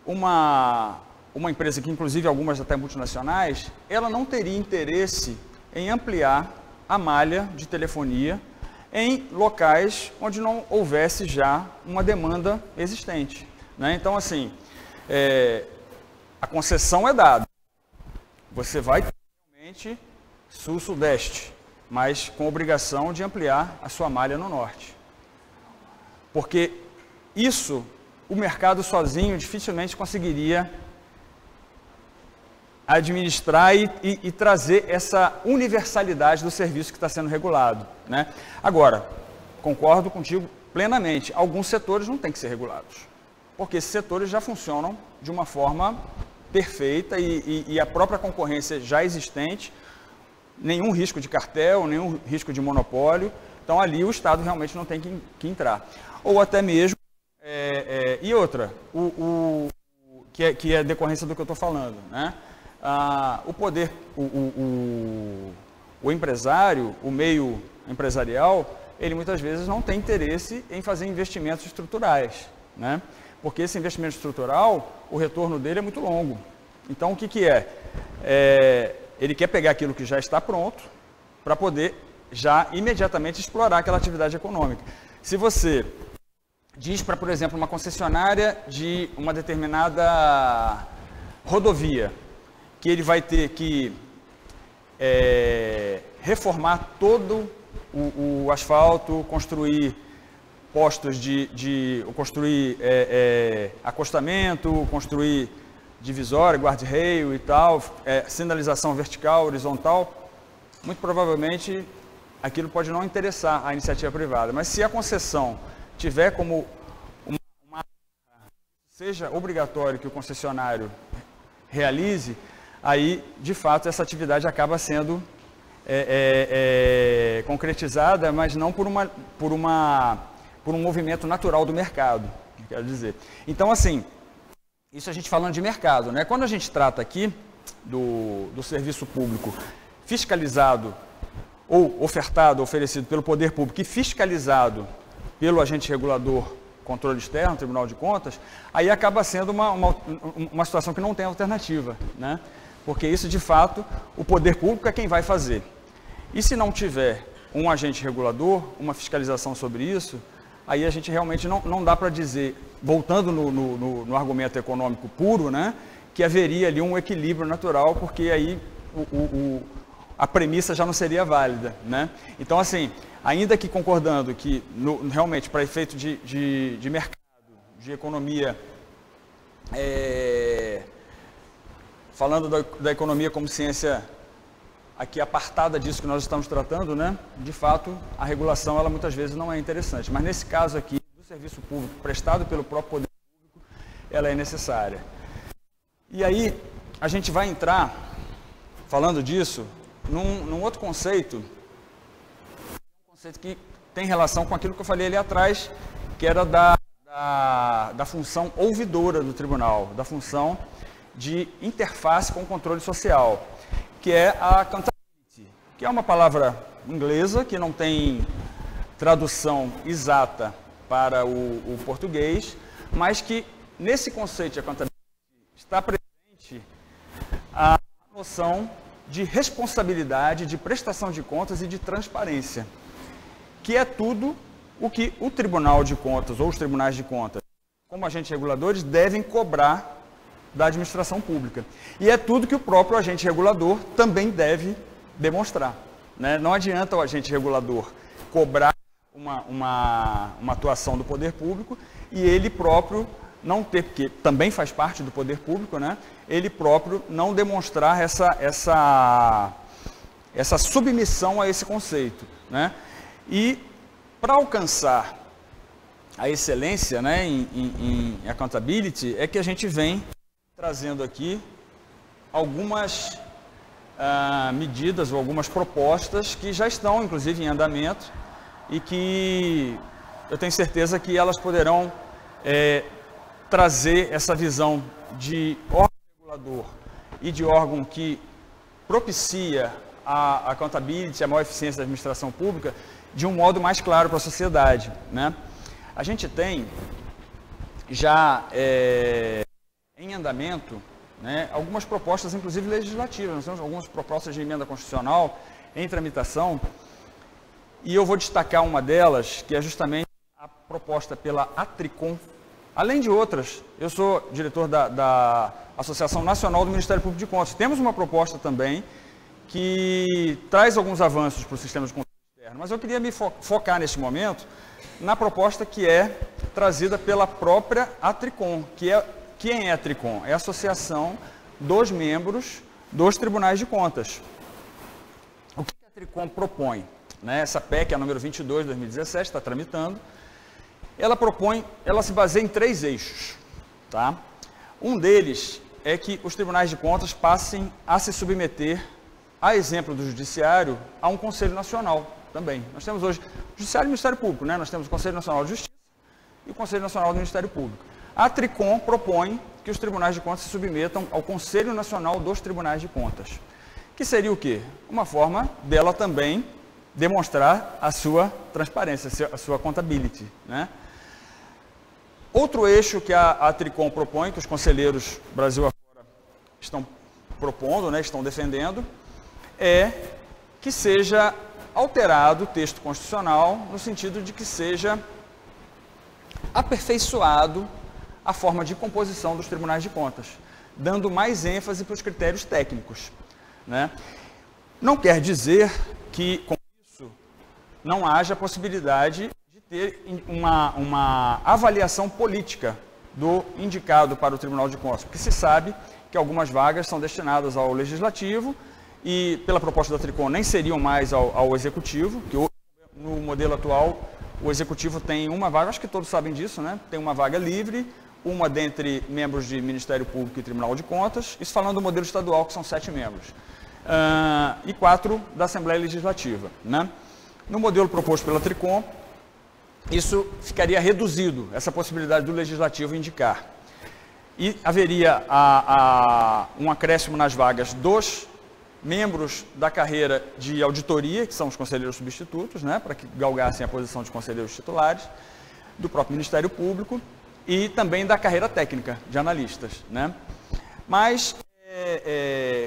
uma empresa que, inclusive algumas até multinacionais, ela não teria interesse em ampliar a malha de telefonia em locais onde não houvesse já uma demanda existente, né? Então, assim, a concessão é dada. Você vai ter realmente sul-sudeste, mas com obrigação de ampliar a sua malha no norte. Porque isso, o mercado sozinho dificilmente conseguiria administrar e trazer essa universalidade do serviço que está sendo regulado, né? Agora, concordo contigo plenamente, alguns setores não têm que ser regulados, porque esses setores já funcionam de uma forma perfeita e a própria concorrência já existente, nenhum risco de cartel, nenhum risco de monopólio, então ali o Estado realmente não tem que entrar. Ou até mesmo, e outra, que é decorrência do que eu estou falando, né? O poder, o empresário, o meio empresarial, ele muitas vezes não tem interesse em fazer investimentos estruturais, né? Porque esse investimento estrutural, o retorno dele é muito longo. Então, o que é? Ele quer pegar aquilo que já está pronto para poder já imediatamente explorar aquela atividade econômica. Se você diz para, por exemplo, uma concessionária de uma determinada rodovia, que ele vai ter que reformar todo o asfalto, construir postos construir acostamento, construir divisória, guarda-reio e tal, sinalização vertical, horizontal, muito provavelmente aquilo pode não interessar a iniciativa privada. Mas se a concessão tiver como seja obrigatório que o concessionário realize, aí, de fato, essa atividade acaba sendo concretizada, mas não por um movimento natural do mercado, quero dizer. Então, assim, isso a gente falando de mercado, né? Quando a gente trata aqui do serviço público fiscalizado ou ofertado, oferecido pelo poder público e fiscalizado pelo agente regulador controle externo, Tribunal de Contas, aí acaba sendo uma situação que não tem alternativa, né? Porque isso, de fato, o poder público é quem vai fazer. E se não tiver um agente regulador, uma fiscalização sobre isso, aí a gente realmente não dá para dizer, voltando no argumento econômico puro, né, que haveria ali um equilíbrio natural, porque aí a premissa já não seria válida, né? Então, assim, ainda que concordando que realmente para efeito de mercado, de economia, falando da economia como ciência aqui apartada disso que nós estamos tratando, né, de fato a regulação ela muitas vezes não é interessante, mas nesse caso aqui do serviço público prestado pelo próprio poder público, ela é necessária. E aí a gente vai entrar, falando disso, num outro conceito, um conceito que tem relação com aquilo que eu falei ali atrás, que era da função ouvidora do tribunal, da função de interface com o controle social, que é a accountability, que é uma palavra inglesa que não tem tradução exata para o português, mas que nesse conceito de accountability está presente a noção de responsabilidade, de prestação de contas e de transparência, que é tudo o que o Tribunal de Contas ou os tribunais de contas, como agentes reguladores, devem cobrar da administração pública. E é tudo que o próprio agente regulador também deve demonstrar, né? Não adianta o agente regulador cobrar uma atuação do poder público e ele próprio não ter, porque também faz parte do poder público, né? Ele próprio não demonstrar essa submissão a esse conceito, né? E para alcançar a excelência, né, em accountability, é que a gente vem trazendo aqui algumas medidas ou algumas propostas que já estão, inclusive, em andamento e que eu tenho certeza que elas poderão trazer essa visão de órgão regulador e de órgão que propicia a accountability, a maior eficiência da administração pública, de um modo mais claro para a sociedade, né? A gente tem já em andamento, né, algumas propostas, inclusive legislativas. Nós temos algumas propostas de emenda constitucional em tramitação e eu vou destacar uma delas, que é justamente a proposta pela Atricom, além de outras. Eu sou diretor da Associação Nacional do Ministério Público de Contas. Temos uma proposta também que traz alguns avanços para o sistema de controle externo, mas eu queria me focar neste momento na proposta que é trazida pela própria Atricom, quem é a Tricom? É a associação dos membros dos tribunais de contas. O que a Tricom propõe? Né? Essa PEC, a número 22 de 2017, está tramitando. Ela se baseia em 3 eixos. Tá? Um deles é que os tribunais de contas passem a se submeter, a exemplo do Judiciário, a um Conselho Nacional também. Nós temos hoje o Judiciário e o Ministério Público, né? Nós temos o Conselho Nacional de Justiça e o Conselho Nacional do Ministério Público. A Tricom propõe que os tribunais de contas se submetam ao Conselho Nacional dos Tribunais de Contas, que seria o quê? Uma forma dela também demonstrar a sua transparência, a sua accountability, né? Outro eixo que a Tricom propõe, que os conselheiros Brasil afora estão propondo, né, estão defendendo, é que seja alterado o texto constitucional no sentido de que seja aperfeiçoado a forma de composição dos tribunais de contas, dando mais ênfase para os critérios técnicos, né? Não quer dizer que, com isso, não haja possibilidade de ter uma avaliação política do indicado para o Tribunal de Contas, porque se sabe que algumas vagas são destinadas ao Legislativo e, pela proposta da Tricom, nem seriam mais ao Executivo, que hoje, no modelo atual, o Executivo tem uma vaga, acho que todos sabem disso, né? Tem uma vaga livre, uma dentre membros de Ministério Público e Tribunal de Contas, isso falando do modelo estadual, que são 7 membros, e 4 da Assembleia Legislativa, né? No modelo proposto pela Tricom, isso ficaria reduzido, essa possibilidade do Legislativo indicar. E haveria um acréscimo nas vagas dos membros da carreira de auditoria, que são os conselheiros substitutos, né, para que galgassem a posição de conselheiros titulares, do próprio Ministério Público e também da carreira técnica de analistas, né? Mas,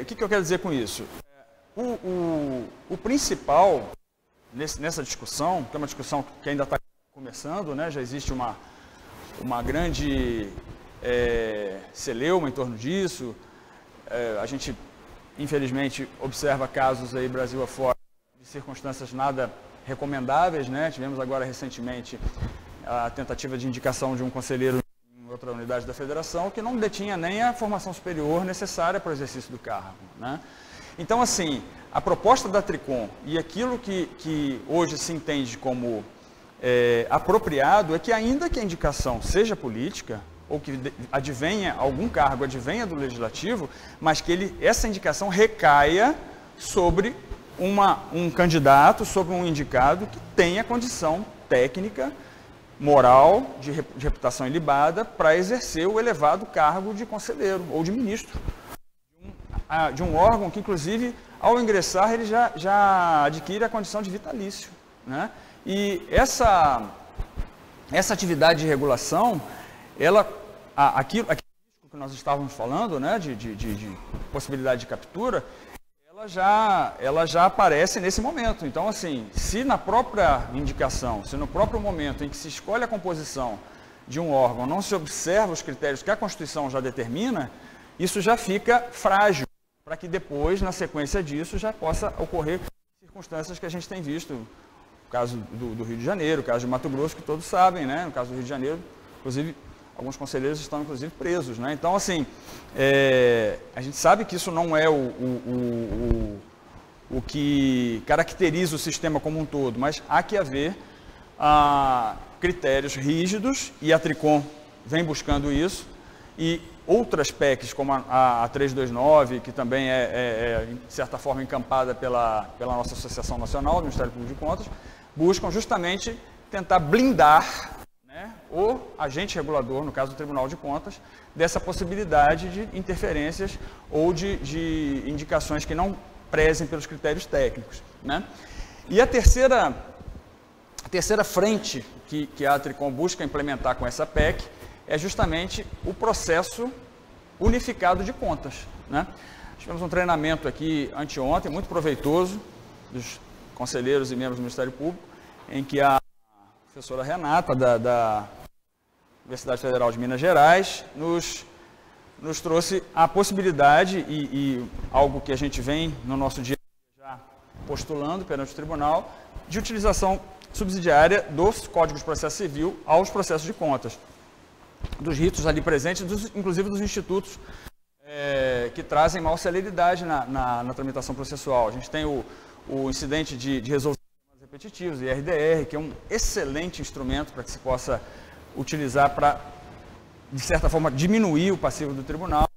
o que eu quero dizer com isso? O principal nessa discussão, que é uma discussão que ainda está começando, né, já existe uma grande celeuma em torno disso, a gente, infelizmente, observa casos aí Brasil afora de circunstâncias nada recomendáveis, né? Tivemos agora recentemente a tentativa de indicação de um conselheiro em outra unidade da federação que não detinha nem a formação superior necessária para o exercício do cargo, né? Então, assim, a proposta da Tricom e aquilo que hoje se entende como apropriado é que, ainda que a indicação seja política, ou que advenha, algum cargo advenha do legislativo, mas que essa indicação recaia sobre um candidato, sobre um indicado que tenha condição técnica, moral, de reputação ilibada, para exercer o elevado cargo de conselheiro ou de ministro de um órgão que, inclusive, ao ingressar, ele já adquire a condição de vitalício, né? E essa atividade de regulação, aquilo que nós estávamos falando, né, de possibilidade de captura, ela já aparece nesse momento. Então, assim, se na própria indicação, se no próprio momento em que se escolhe a composição de um órgão, não se observa os critérios que a Constituição já determina, isso já fica frágil, para que depois, na sequência disso, já possa ocorrer circunstâncias que a gente tem visto. O caso do Rio de Janeiro, o caso de Mato Grosso, que todos sabem, né? No caso do Rio de Janeiro, inclusive, alguns conselheiros estão, inclusive, presos, né? Então, assim, a gente sabe que isso não é o que caracteriza o sistema como um todo, mas há que haver critérios rígidos, e a Tricom vem buscando isso, e outras PECs, como a 329, que também de certa forma, encampada pela nossa Associação Nacional, do Ministério Público de Contas, buscam justamente tentar blindar, né, o agente regulador, no caso do Tribunal de Contas, dessa possibilidade de interferências ou de indicações que não prezem pelos critérios técnicos, né? E a terceira frente que a Tricom busca implementar com essa PEC é justamente o processo unificado de contas, né? Tivemos um treinamento aqui anteontem, muito proveitoso, dos conselheiros e membros do Ministério Público, em que a professora Renata, da Universidade Federal de Minas Gerais, nos trouxe a possibilidade, e algo que a gente vem no nosso dia já postulando perante o tribunal, de utilização subsidiária dos códigos de processo civil aos processos de contas, dos ritos ali presentes, inclusive dos institutos que trazem maior celeridade na tramitação processual. A gente tem o incidente de resolução repetitivos, IRDR, que é um excelente instrumento para que se possa utilizar para, de certa forma, diminuir o passivo do tribunal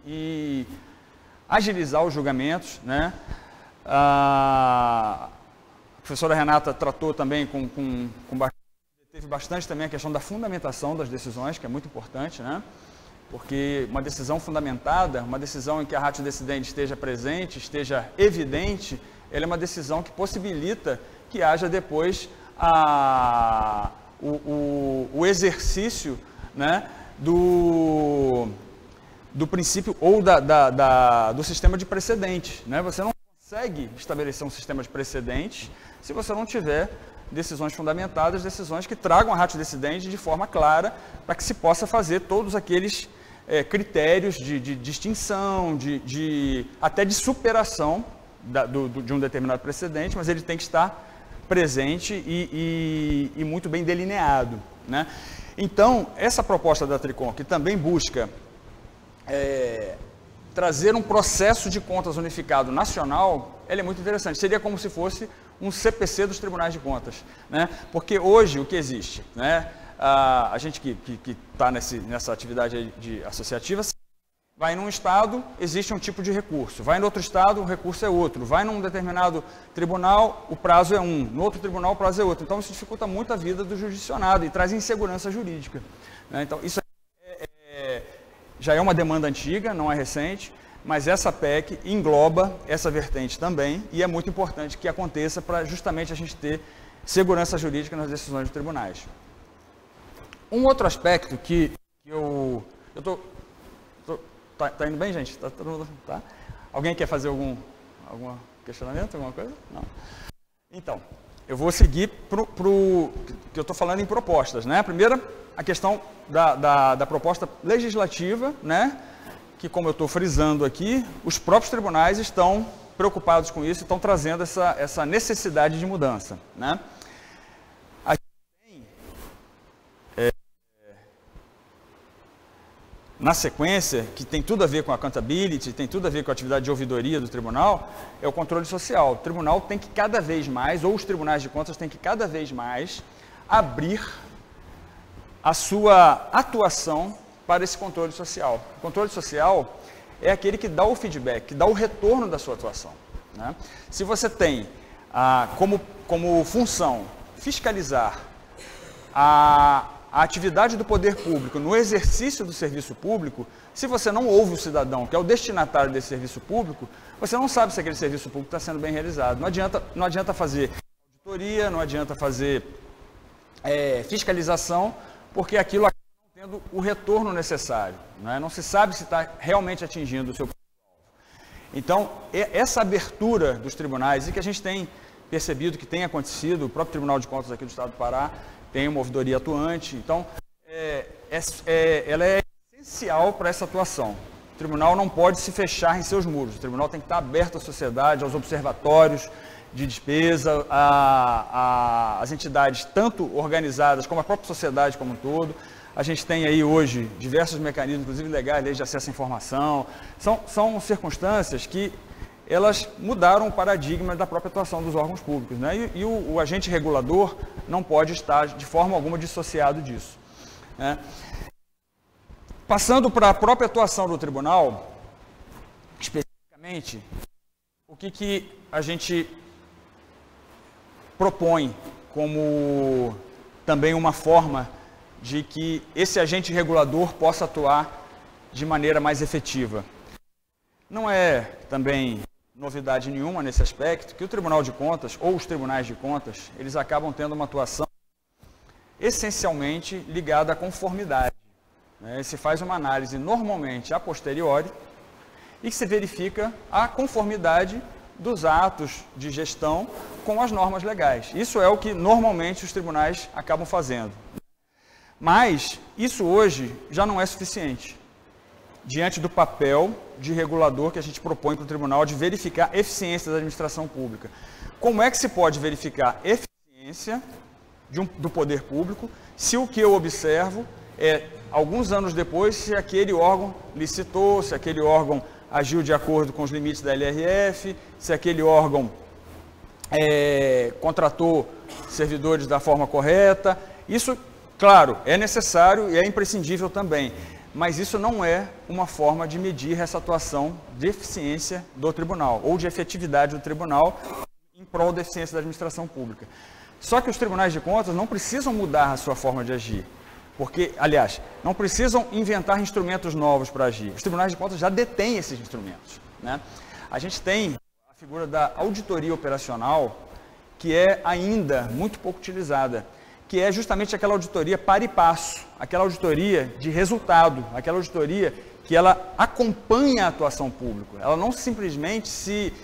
e agilizar os julgamentos, né? A professora Renata tratou também teve bastante também a questão da fundamentação das decisões, que é muito importante, né? Porque uma decisão fundamentada, uma decisão em que a ratio decidente esteja presente, esteja evidente, ela é uma decisão que possibilita que haja depois o exercício, né, do princípio ou do sistema de precedentes, né? Você não consegue estabelecer um sistema de precedentes se você não tiver decisões fundamentadas, decisões que tragam a ratio decidente de forma clara, para que se possa fazer todos aqueles critérios de distinção, até de superação de um determinado precedente, mas ele tem que estar presente e muito bem delineado, né? Então, essa proposta da Tricom, que também busca trazer um processo de contas unificado nacional, ela é muito interessante. Seria como se fosse um CPC dos tribunais de contas, né? Porque hoje o que existe, né? A gente que está nessa atividade associativa, vai num estado, existe um tipo de recurso. Vai no outro estado, o recurso é outro. Vai num determinado tribunal, o prazo é um. No outro tribunal, o prazo é outro. Então, isso dificulta muito a vida do jurisdicionado e traz insegurança jurídica, né? Então, isso já é uma demanda antiga, não é recente, mas essa PEC engloba essa vertente também e é muito importante que aconteça para justamente a gente ter segurança jurídica nas decisões dos tribunais. Um outro aspecto que tá indo bem, gente? Tá todo mundo, tá? Alguém quer fazer algum questionamento, alguma coisa? Não. Então, eu vou seguir que eu estou falando em propostas, né? Primeiro, a questão da proposta legislativa, né? Que, como eu estou frisando aqui, os próprios tribunais estão preocupados com isso e estão trazendo essa necessidade de mudança, né? A gente tem, na sequência, que tem tudo a ver com a accountability, tem tudo a ver com a atividade de ouvidoria do tribunal, é o controle social. O tribunal tem que cada vez mais, ou os tribunais de contas têm que cada vez mais abrir a sua atuação para esse controle social. O controle social é aquele que dá o feedback, que dá o retorno da sua atuação, né? Se você tem como função fiscalizar a atividade do poder público no exercício do serviço público, se você não ouve o cidadão, que é o destinatário desse serviço público, você não sabe se aquele serviço público está sendo bem realizado. Não adianta fazer auditoria, não adianta fazer fiscalização, porque aquilo acaba não tendo o retorno necessário, né? Não se sabe se está realmente atingindo o seu público-alvo. Então, essa abertura dos tribunais, e que a gente tem percebido que tem acontecido, o próprio Tribunal de Contas aqui do Estado do Pará tem uma ouvidoria atuante, então ela é essencial para essa atuação. O tribunal não pode se fechar em seus muros, o tribunal tem que estar aberto à sociedade, aos observatórios de despesa, às entidades tanto organizadas como a própria sociedade como um todo. A gente tem aí hoje diversos mecanismos, inclusive legais, leis de acesso à informação. São circunstâncias que elas mudaram o paradigma da própria atuação dos órgãos públicos, né? E o agente regulador não pode estar de forma alguma dissociado disso, né? Passando para a própria atuação do tribunal, especificamente, o que a gente propõe como também uma forma de que esse agente regulador possa atuar de maneira mais efetiva. Não é também novidade nenhuma nesse aspecto que o Tribunal de Contas ou os tribunais de contas, eles acabam tendo uma atuação essencialmente ligada à conformidade, né? Se faz uma análise normalmente a posteriori e que se verifica a conformidade dos atos de gestão com as normas legais. Isso é o que normalmente os tribunais acabam fazendo. Mas isso hoje já não é suficiente, diante do papel de regulador que a gente propõe para o tribunal de verificar a eficiência da administração pública. Como é que se pode verificar a eficiência do poder público se o que eu observo é, alguns anos depois, se aquele órgão licitou, se aquele órgão agiu de acordo com os limites da LRF, se aquele órgão contratou servidores da forma correta. Isso, claro, é necessário e é imprescindível também, mas isso não é uma forma de medir essa atuação de eficiência do tribunal ou de efetividade do tribunal em prol da eficiência da administração pública. Só que os tribunais de contas não precisam mudar a sua forma de agir, porque, aliás, não precisam inventar instrumentos novos para agir. Os tribunais de contas já detêm esses instrumentos, né? A gente tem a figura da auditoria operacional, que é ainda muito pouco utilizada, que é justamente aquela auditoria para e passo, aquela auditoria de resultado, aquela auditoria que ela acompanha a atuação pública. Ela não simplesmente se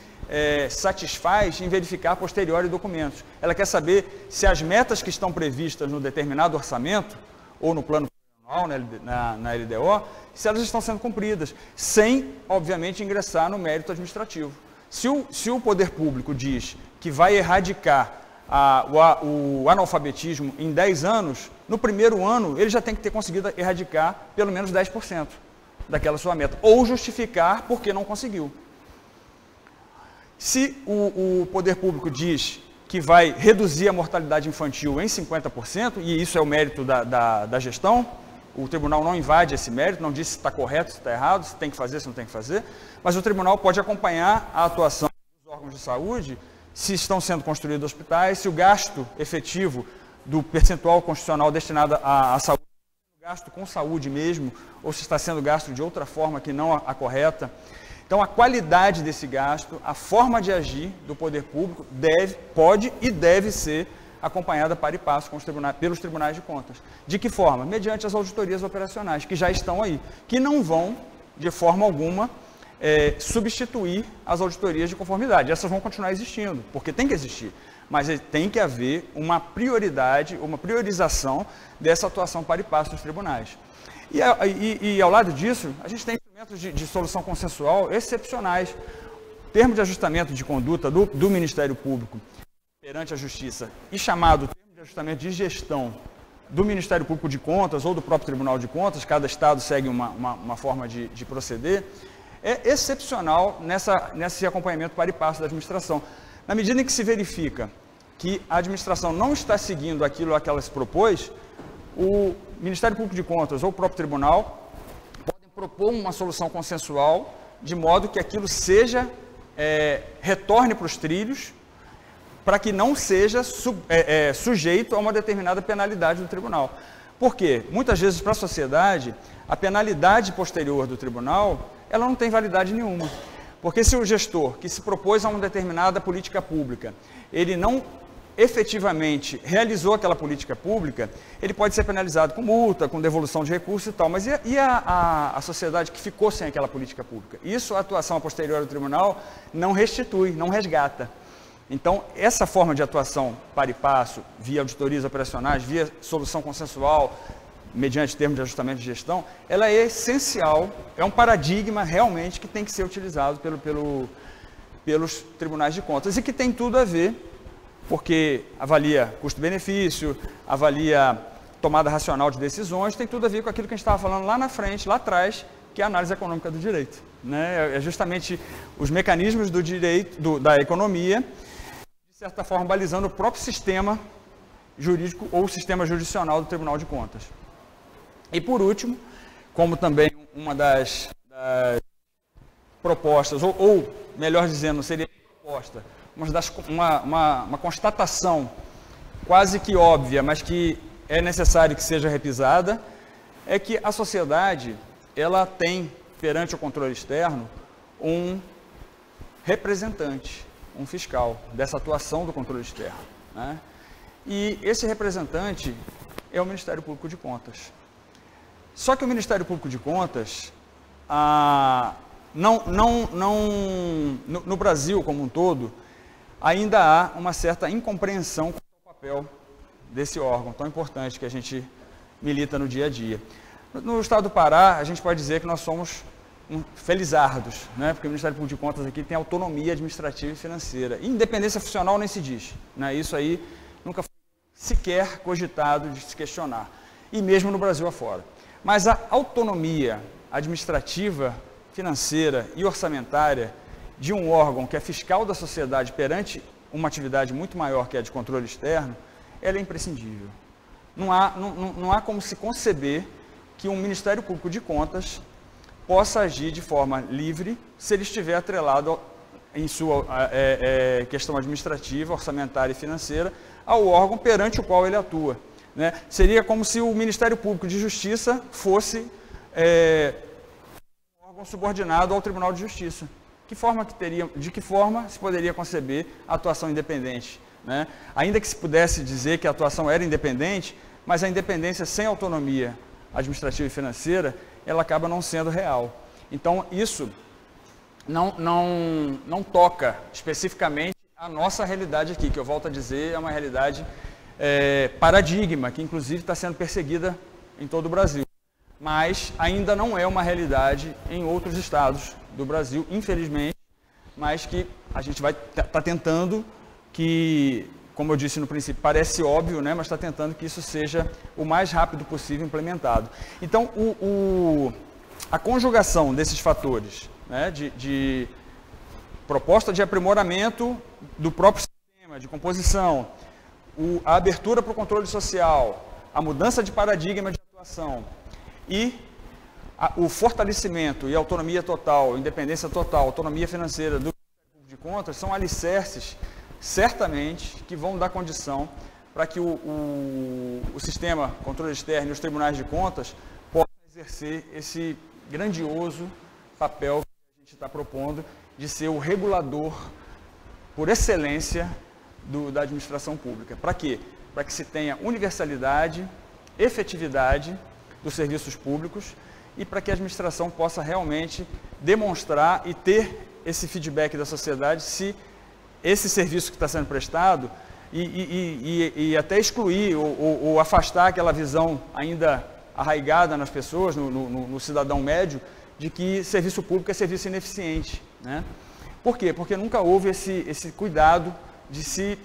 satisfaz em verificar a posteriori documentos. Ela quer saber se as metas que estão previstas no determinado orçamento, ou no plano anual, na LDO, se elas estão sendo cumpridas, sem, obviamente, ingressar no mérito administrativo. Se o poder público diz que vai erradicar o analfabetismo em 10 anos, no primeiro ano ele já tem que ter conseguido erradicar pelo menos 10% daquela sua meta, ou justificar porque não conseguiu. Se o poder público diz que vai reduzir a mortalidade infantil em 50%, e isso é o mérito da gestão, o tribunal não invade esse mérito, não diz se está correto, se está errado, se tem que fazer, se não tem que fazer, mas o tribunal pode acompanhar a atuação dos órgãos de saúde, se estão sendo construídos hospitais, se o gasto efetivo do percentual constitucional destinado à saúde é gasto com saúde mesmo, ou se está sendo gasto de outra forma que não a correta. Então, a qualidade desse gasto, a forma de agir do poder público pode e deve ser acompanhada para e passo com pelos tribunais de contas. De que forma? Mediante as auditorias operacionais, que já estão aí, que não vão, de forma alguma, substituir as auditorias de conformidade. Essas vão continuar existindo, porque tem que existir. Mas tem que haver uma prioridade, uma priorização dessa atuação para e passo dos tribunais. E ao lado disso, a gente tem instrumentos de solução consensual excepcionais. O termo de ajustamento de conduta do Ministério Público perante a Justiça e chamado termo de ajustamento de gestão do Ministério Público de Contas ou do próprio Tribunal de Contas, cada estado segue uma forma de proceder, é excepcional nesse acompanhamento para e passo da administração. Na medida em que se verifica que a administração não está seguindo aquilo a que ela se propôs, o Ministério Público de Contas ou o próprio tribunal podem propor uma solução consensual de modo que aquilo retorne para os trilhos, para que não seja sujeito a uma determinada penalidade do tribunal. Por quê? Muitas vezes para a sociedade, a penalidade posterior do tribunal, ela não tem validade nenhuma. Porque se o gestor que se propôs a uma determinada política pública, ele não efetivamente realizou aquela política pública, ele pode ser penalizado com multa, com devolução de recursos e tal. Mas e a sociedade que ficou sem aquela política pública? Isso a atuação posterior do tribunal não restitui, não resgata. Então, essa forma de atuação para e passo, via auditorias operacionais, via solução consensual, mediante termo de ajustamento de gestão, ela é essencial, é um paradigma realmente que tem que ser utilizado pelos tribunais de contas e que tem tudo a ver, porque avalia custo-benefício, avalia tomada racional de decisões, tem tudo a ver com aquilo que a gente estava falando lá na frente, lá atrás, que é a análise econômica do direito, né? É justamente os mecanismos do direito, da economia, de certa forma balizando o próprio sistema jurídico ou o sistema jurisdicional do Tribunal de Contas. E por último, como também uma das propostas, ou melhor dizendo, seria proposta, uma constatação quase que óbvia, mas que é necessário que seja repisada, é que a sociedade, ela tem, perante o controle externo, um representante, um fiscal, dessa atuação do controle externo, né? E esse representante é o Ministério Público de Contas. Só que o Ministério Público de Contas, no Brasil como um todo, ainda há uma certa incompreensão com o papel desse órgão tão importante que a gente milita no dia a dia. No estado do Pará, a gente pode dizer que nós somos felizardos, né? Porque o Ministério Público de Contas aqui tem autonomia administrativa e financeira. Independência funcional nem se diz, né? Isso aí nunca foi sequer cogitado de se questionar, e mesmo no Brasil afora. Mas a autonomia administrativa, financeira e orçamentária de um órgão que é fiscal da sociedade perante uma atividade muito maior que é a de controle externo, ela é imprescindível. Não há como se conceber que um Ministério Público de Contas possa agir de forma livre se ele estiver atrelado em sua questão administrativa, orçamentária e financeira ao órgão perante o qual ele atua, né? Seria como se o Ministério Público de Justiça fosse um órgão subordinado ao Tribunal de Justiça. De que forma se poderia conceber a atuação independente, né? Ainda que se pudesse dizer que a atuação era independente, mas a independência sem autonomia administrativa e financeira, ela acaba não sendo real. Então, isso não toca especificamente a nossa realidade aqui, que eu volto a dizer, é uma realidade paradigma, que inclusive está sendo perseguida em todo o Brasil. Mas ainda não é uma realidade em outros estados do Brasil, infelizmente, mas que a gente vai estar tentando que, como eu disse no princípio, parece óbvio, né, mas está tentando que isso seja o mais rápido possível implementado. Então, a conjugação desses fatores, né, de proposta de aprimoramento do próprio sistema, de composição, a abertura para o controle social, a mudança de paradigma de atuação e o fortalecimento e autonomia total, independência total, autonomia financeira do Ministério Público de Contas são alicerces, certamente, que vão dar condição para que o sistema controle externo e os tribunais de contas possam exercer esse grandioso papel que a gente está está propondo de ser o regulador por excelência da administração pública. Para quê? Para que se tenha universalidade, efetividade dos serviços públicos e para que a administração possa realmente demonstrar e ter esse feedback da sociedade se esse serviço que está sendo prestado e até excluir ou afastar aquela visão ainda arraigada nas pessoas, no cidadão médio, de que serviço público é serviço ineficiente, né? Por quê? Porque nunca houve esse cuidado de se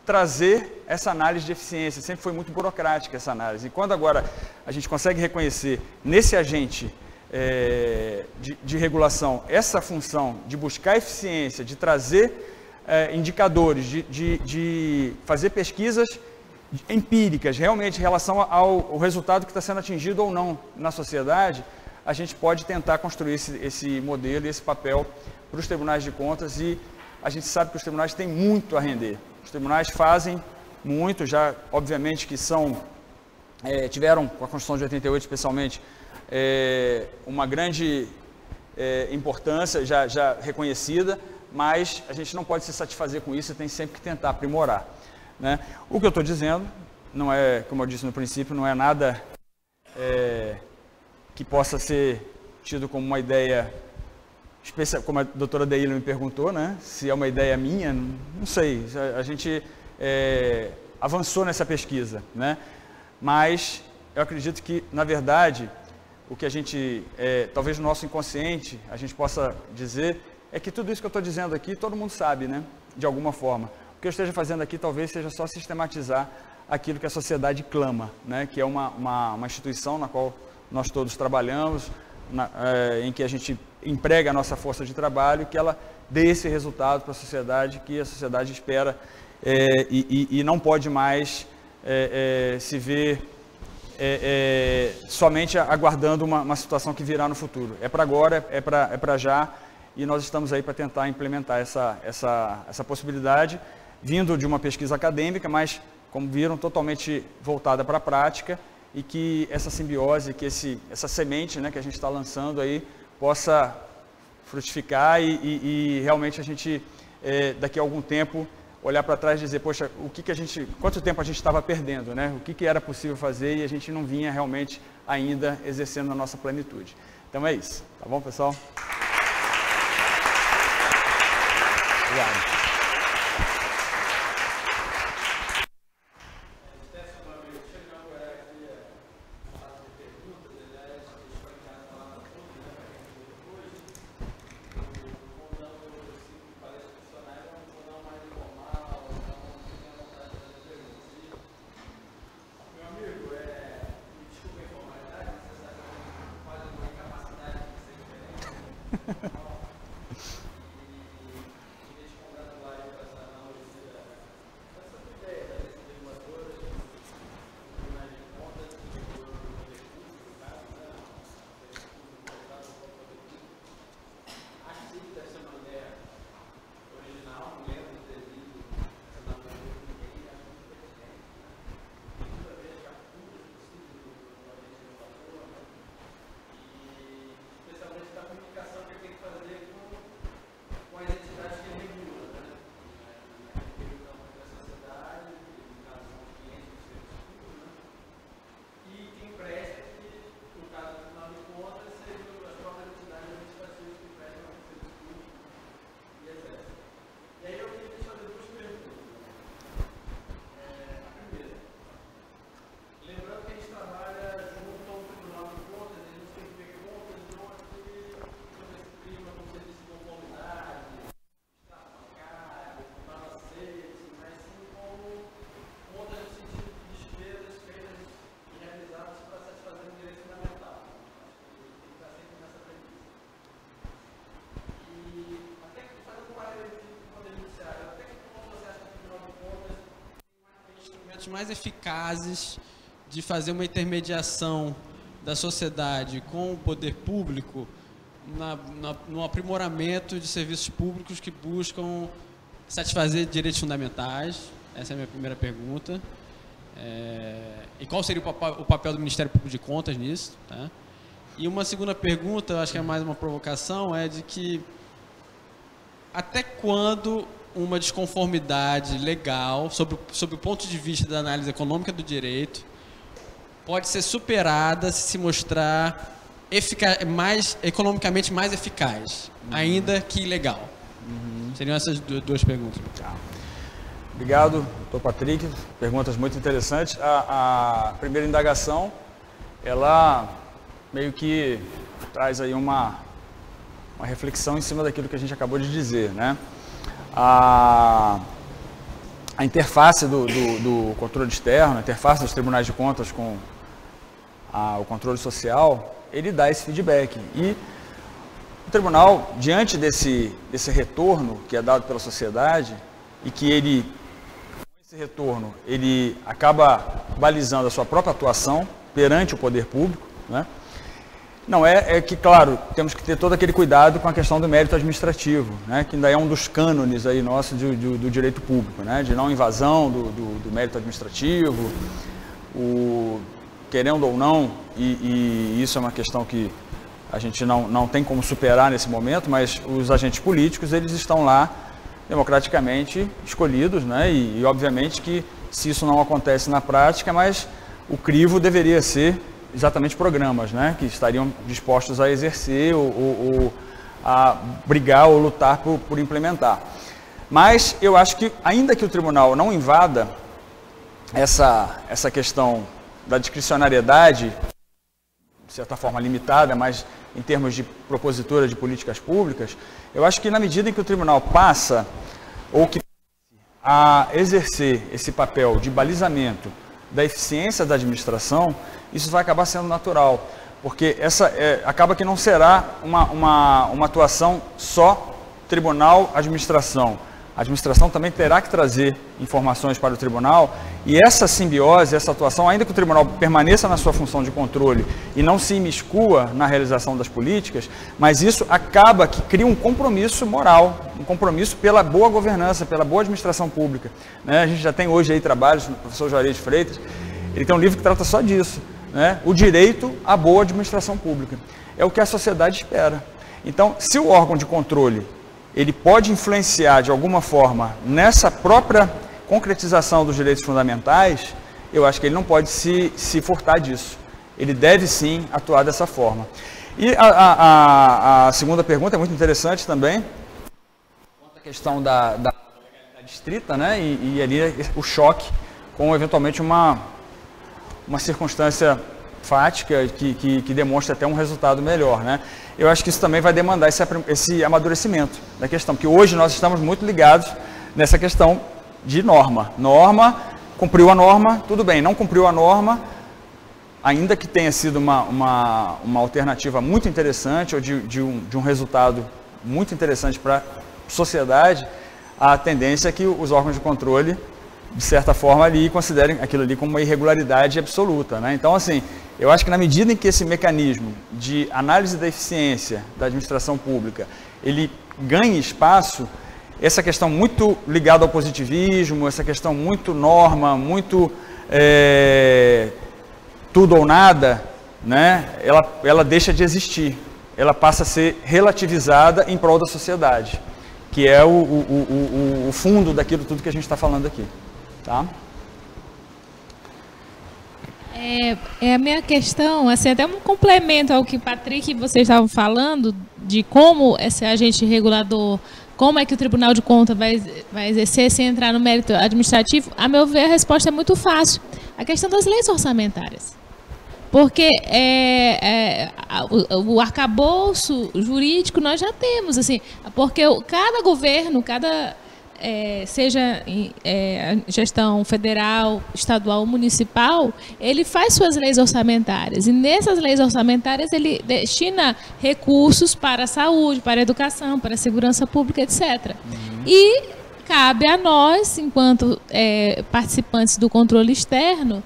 trazer essa análise de eficiência, sempre foi muito burocrática essa análise. E quando agora a gente consegue reconhecer nesse agente de regulação essa função de buscar eficiência, de trazer indicadores, de fazer pesquisas empíricas, realmente em relação ao resultado que está sendo atingido ou não na sociedade, a gente pode tentar construir esse modelo e esse papel para os tribunais de contas e a gente sabe que os tribunais têm muito a render. Os tribunais fazem muito, já obviamente que tiveram, com a Constituição de 88 especialmente, uma grande importância já reconhecida, mas a gente não pode se satisfazer com isso e tem sempre que tentar aprimorar, né? O que eu estou dizendo não é, como eu disse no princípio, não é nada que possa ser tido como uma ideia especial, como a doutora Deila me perguntou, né? Se é uma ideia minha, não sei, a gente avançou nessa pesquisa, né? Mas eu acredito que, na verdade, o que a gente, talvez no nosso inconsciente, a gente possa dizer, é que tudo isso que eu estou dizendo aqui, todo mundo sabe, né? De alguma forma. O que eu esteja fazendo aqui talvez seja só sistematizar aquilo que a sociedade clama, né? Que é uma instituição na qual nós todos trabalhamos, em que a gente emprega a nossa força de trabalho, que ela dê esse resultado para a sociedade que a sociedade espera e não pode mais se ver somente aguardando uma situação que virá no futuro. É para agora, é para já, e nós estamos aí para tentar implementar essa possibilidade, vindo de uma pesquisa acadêmica, mas, como viram, totalmente voltada para a prática, e que essa simbiose, que essa semente, né, que a gente está lançando aí, possa frutificar e realmente a gente, daqui a algum tempo, olhar para trás e dizer, poxa, quanto tempo a gente estava perdendo, né? O que era possível fazer e a gente não vinha realmente ainda exercendo a nossa plenitude. Então é isso, tá bom, pessoal? Obrigado. Mais eficazes de fazer uma intermediação da sociedade com o poder público no aprimoramento de serviços públicos que buscam satisfazer direitos fundamentais? Essa é a minha primeira pergunta. E qual seria o papel do Ministério Público de Contas nisso? Tá? E uma segunda pergunta, eu acho que é mais uma provocação, é de que até quando uma desconformidade legal, sob o ponto de vista da análise econômica do direito, pode ser superada se mostrar economicamente mais eficaz, ainda que ilegal? Seriam essas duas perguntas. Tá. Obrigado, doutor Patrick. Perguntas muito interessantes. A primeira indagação, ela meio que traz aí uma reflexão em cima daquilo que a gente acabou de dizer, né? A interface do controle externo, a interface dos tribunais de contas com o controle social, ele dá esse feedback. E o tribunal, diante desse retorno que é dado pela sociedade, e que esse retorno, ele acaba balizando a sua própria atuação perante o poder público, né? Não é que, claro, temos que ter todo aquele cuidado com a questão do mérito administrativo, né, que ainda é um dos cânones aí nosso do direito público, né, de não invasão do mérito administrativo, querendo ou não, e isso é uma questão que a gente não tem como superar nesse momento, mas os agentes políticos, eles estão lá democraticamente escolhidos, né, e obviamente que se isso não acontece na prática, mas o crivo deveria ser exatamente programas, né, que estariam dispostos a exercer ou a brigar ou lutar por implementar. Mas eu acho que, ainda que o tribunal não invada essa questão da discricionariedade, de certa forma limitada, mas em termos de propositura de políticas públicas, eu acho que na medida em que o tribunal passa ou que a exercer esse papel de balizamento da eficiência da administração, isso vai acabar sendo natural, porque acaba que não será uma atuação só tribunal-administração. A administração também terá que trazer informações para o tribunal, e essa simbiose, essa atuação, ainda que o tribunal permaneça na sua função de controle e não se imiscua na realização das políticas, mas isso acaba que cria um compromisso moral, um compromisso pela boa governança, pela boa administração pública, né? A gente já tem hoje aí trabalhos do professor Juarez de Freitas, ele tem um livro que trata só disso, né? O direito à boa administração pública. É o que a sociedade espera. Então, se o órgão de controle ele pode influenciar de alguma forma nessa própria concretização dos direitos fundamentais, eu acho que ele não pode se furtar disso. Ele deve sim atuar dessa forma. E a segunda pergunta é muito interessante também, a questão da legalidade estrita, né? E ali o choque com eventualmente uma circunstância fática que demonstra até um resultado melhor, né? Eu acho que isso também vai demandar esse amadurecimento da questão, porque hoje nós estamos muito ligados nessa questão de norma. Norma, cumpriu a norma, tudo bem, não cumpriu a norma, ainda que tenha sido uma alternativa muito interessante ou de um resultado muito interessante para a sociedade, a tendência é que os órgãos de controle, de certa forma, ali considerem aquilo ali como uma irregularidade absoluta, né? Então, assim, eu acho que na medida em que esse mecanismo de análise da eficiência da administração pública, ele ganhe espaço, essa questão muito ligada ao positivismo, essa questão muito norma, muito tudo ou nada, né? Ela deixa de existir, ela passa a ser relativizada em prol da sociedade, que é o fundo daquilo tudo que a gente está falando aqui. Tá? A minha questão, assim, até um complemento ao que Patrick e vocês estavam falando, de como esse agente regulador, como é que o Tribunal de Contas vai exercer sem entrar no mérito administrativo, a meu ver a resposta é muito fácil. A questão das leis orçamentárias. Porque o arcabouço jurídico nós já temos, assim, porque cada governo, seja gestão federal, estadual ou municipal, ele faz suas leis orçamentárias. E nessas leis orçamentárias ele destina recursos para a saúde, para a educação, para a segurança pública, etc. E cabe a nós, enquanto participantes do controle externo,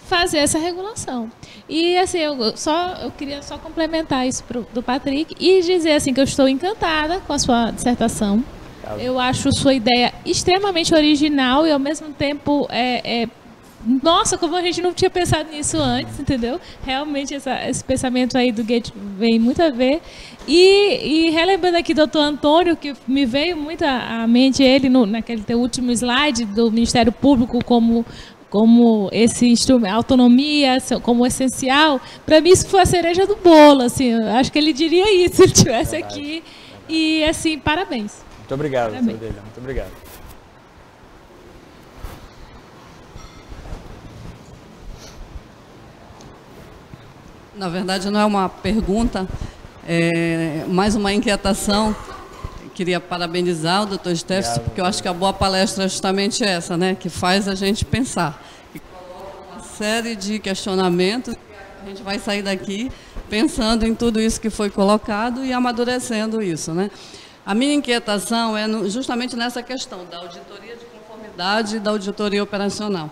fazer essa regulação. E assim, eu queria só complementar isso do Patrick e dizer assim que eu estou encantada com a sua dissertação. Eu acho sua ideia extremamente original e, ao mesmo tempo, nossa, como a gente não tinha pensado nisso antes, entendeu? Realmente esse pensamento aí do Goethe vem muito a ver. E relembrando aqui do Dr. Antônio, que me veio muito à mente ele naquele teu último slide do Ministério Público como esse instrumento, autonomia como essencial. Para mim isso foi a cereja do bolo, assim, eu acho que ele diria isso se ele estivesse aqui. E assim, parabéns. Muito obrigado, Parabéns. Delia, muito obrigado. Na verdade, não é uma pergunta, é mais uma inquietação. Queria parabenizar o doutor Steffes, porque eu acho que a boa palestra é justamente essa, né? Que faz a gente pensar. E coloca uma série de questionamentos. A gente vai sair daqui pensando em tudo isso que foi colocado e amadurecendo isso, né? A minha inquietação é justamente nessa questão da auditoria de conformidade e da auditoria operacional.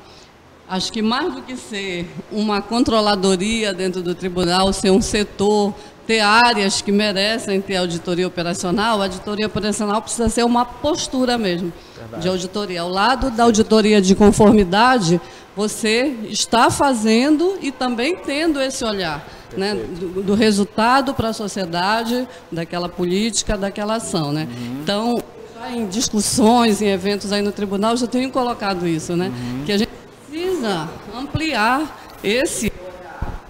Acho que mais do que ser uma controladoria dentro do tribunal, ser um setor, ter áreas que merecem ter auditoria operacional, a auditoria operacional precisa ser uma postura mesmo. Verdade. De auditoria. Ao lado da auditoria de conformidade, você está fazendo e também tendo esse olhar, né, do resultado para a sociedade, daquela política, daquela ação, né? Então, em discussões, em eventos aí no tribunal, eu já tenho colocado isso, né? Que a gente precisa ampliar esse olhar.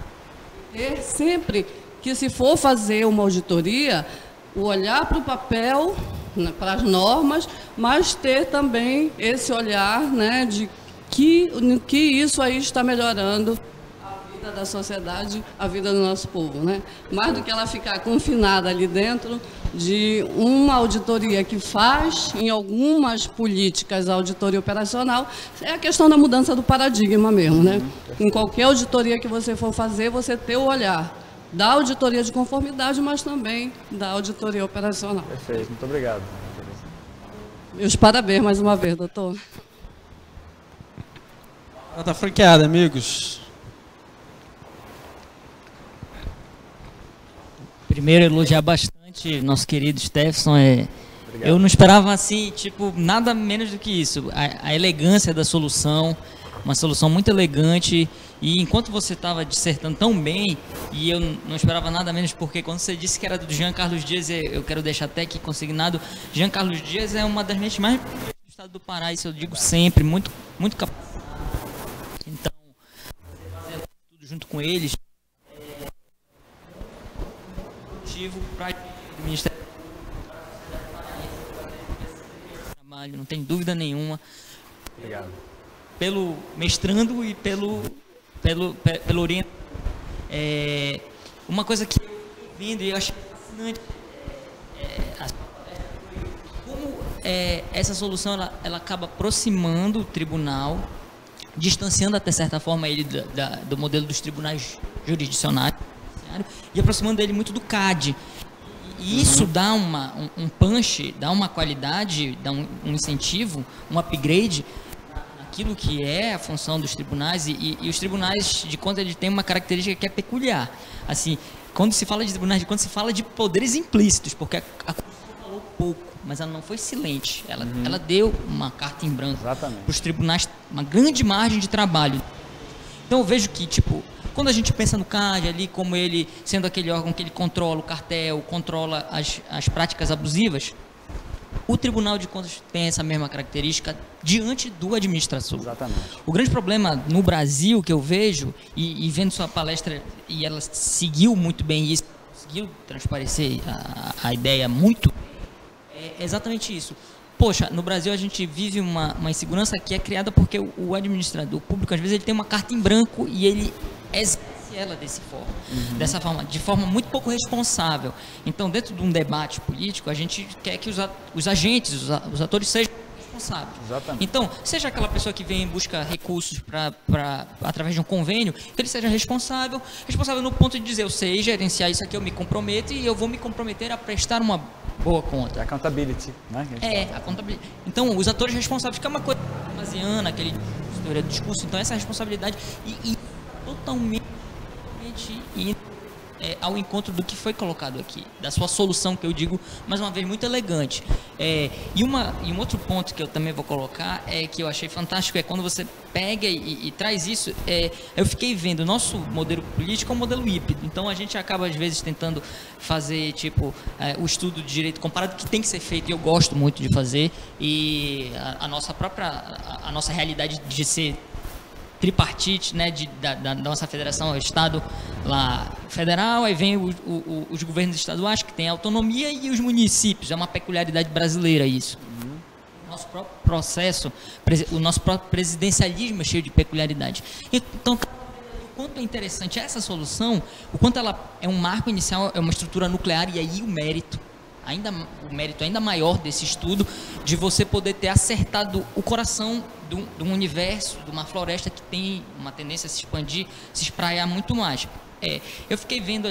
E sempre que se for fazer uma auditoria, o olhar para o papel, né, para as normas, mas ter também esse olhar, né, de que isso aí está melhorando a vida da sociedade, a vida do nosso povo, né? Mais do que ela ficar confinada ali dentro de uma auditoria que faz, em algumas políticas, a auditoria operacional, é a questão da mudança do paradigma mesmo, né? Em qualquer auditoria que você for fazer, você ter o olhar da auditoria de conformidade, mas também da auditoria operacional. Perfeito, muito obrigado. Meus parabéns mais uma vez, doutor. Ela está franqueada, amigos. Primeiro, elogiar bastante nosso querido Steffson. Eu não esperava, assim, tipo, nada menos do que isso. A elegância da solução, uma solução muito elegante. E enquanto você estava dissertando tão bem, e eu não esperava nada menos, porque quando você disse que era do Jean Carlos Dias, eu quero deixar até aqui consignado, Jean Carlos Dias é uma das mentes mais brilhantes do estado do Pará, isso eu digo sempre, muito, muito capaz. Então, fazer tudo junto com eles motivo para o Ministério do Trabalho, não tem dúvida nenhuma. Obrigado. Pelo mestrando e pelo orientador. Uma coisa que eu vendo e eu achei fascinante como essa solução ela acaba aproximando o tribunal, distanciando até certa forma ele do modelo dos tribunais jurisdicionais e aproximando ele muito do CAD. E isso dá um punch, dá uma qualidade, dá um incentivo, um upgrade aquilo que é a função dos tribunais, e os tribunais de contas eles têm uma característica que é peculiar. Assim, quando se fala de tribunais de contas, se fala de poderes implícitos, porque a Constituição falou pouco, mas ela não foi silente. Ela deu uma carta em branco para os tribunais, uma grande margem de trabalho. Então eu vejo que, tipo, quando a gente pensa no CAD ali, como ele sendo aquele órgão que ele controla o cartel, controla as práticas abusivas, o Tribunal de Contas tem essa mesma característica diante do administrador. Exatamente. O grande problema no Brasil que eu vejo, e vendo sua palestra, e ela seguiu muito bem isso, conseguiu transparecer a ideia muito, é exatamente isso. Poxa, no Brasil a gente vive uma insegurança que é criada porque o administrador público, às vezes, ele tem uma carta em branco e ele exerce ela dessa forma, de forma muito pouco responsável. Então, dentro de um debate político, a gente quer que os agentes, os atores sejam responsáveis. Exatamente. Então, seja aquela pessoa que vem em busca de recursos através de um convênio, que ele seja responsável no ponto de dizer, eu sei gerenciar isso aqui, eu me comprometo e eu vou me comprometer a prestar uma boa conta. Accountability, né? A contabilidade. Então, os atores responsáveis, que é uma coisa masiana, aquele teoria do discurso, então essa responsabilidade e totalmente ao encontro do que foi colocado aqui, da sua solução, que eu digo, mais uma vez, muito elegante. E um outro ponto que eu também vou colocar, que eu achei fantástico, é quando você pega e traz isso, eu fiquei vendo o nosso modelo político é um modelo híbrido, então a gente acaba às vezes tentando fazer tipo o estudo de direito comparado, que tem que ser feito, e eu gosto muito de fazer, e a nossa realidade de ser tripartite, né, da nossa federação, o Estado lá federal, aí vem os governos estaduais que têm autonomia, e os municípios, é uma peculiaridade brasileira isso. Nosso próprio processo, o nosso próprio presidencialismo é cheio de peculiaridade. Então, o quanto é interessante essa solução, o quanto ela é um marco inicial, é uma estrutura nuclear, e aí o mérito ainda maior desse estudo, de você poder ter acertado o coração de um universo, de uma floresta que tem uma tendência a se expandir, se espraiar muito mais. Eu fiquei vendo,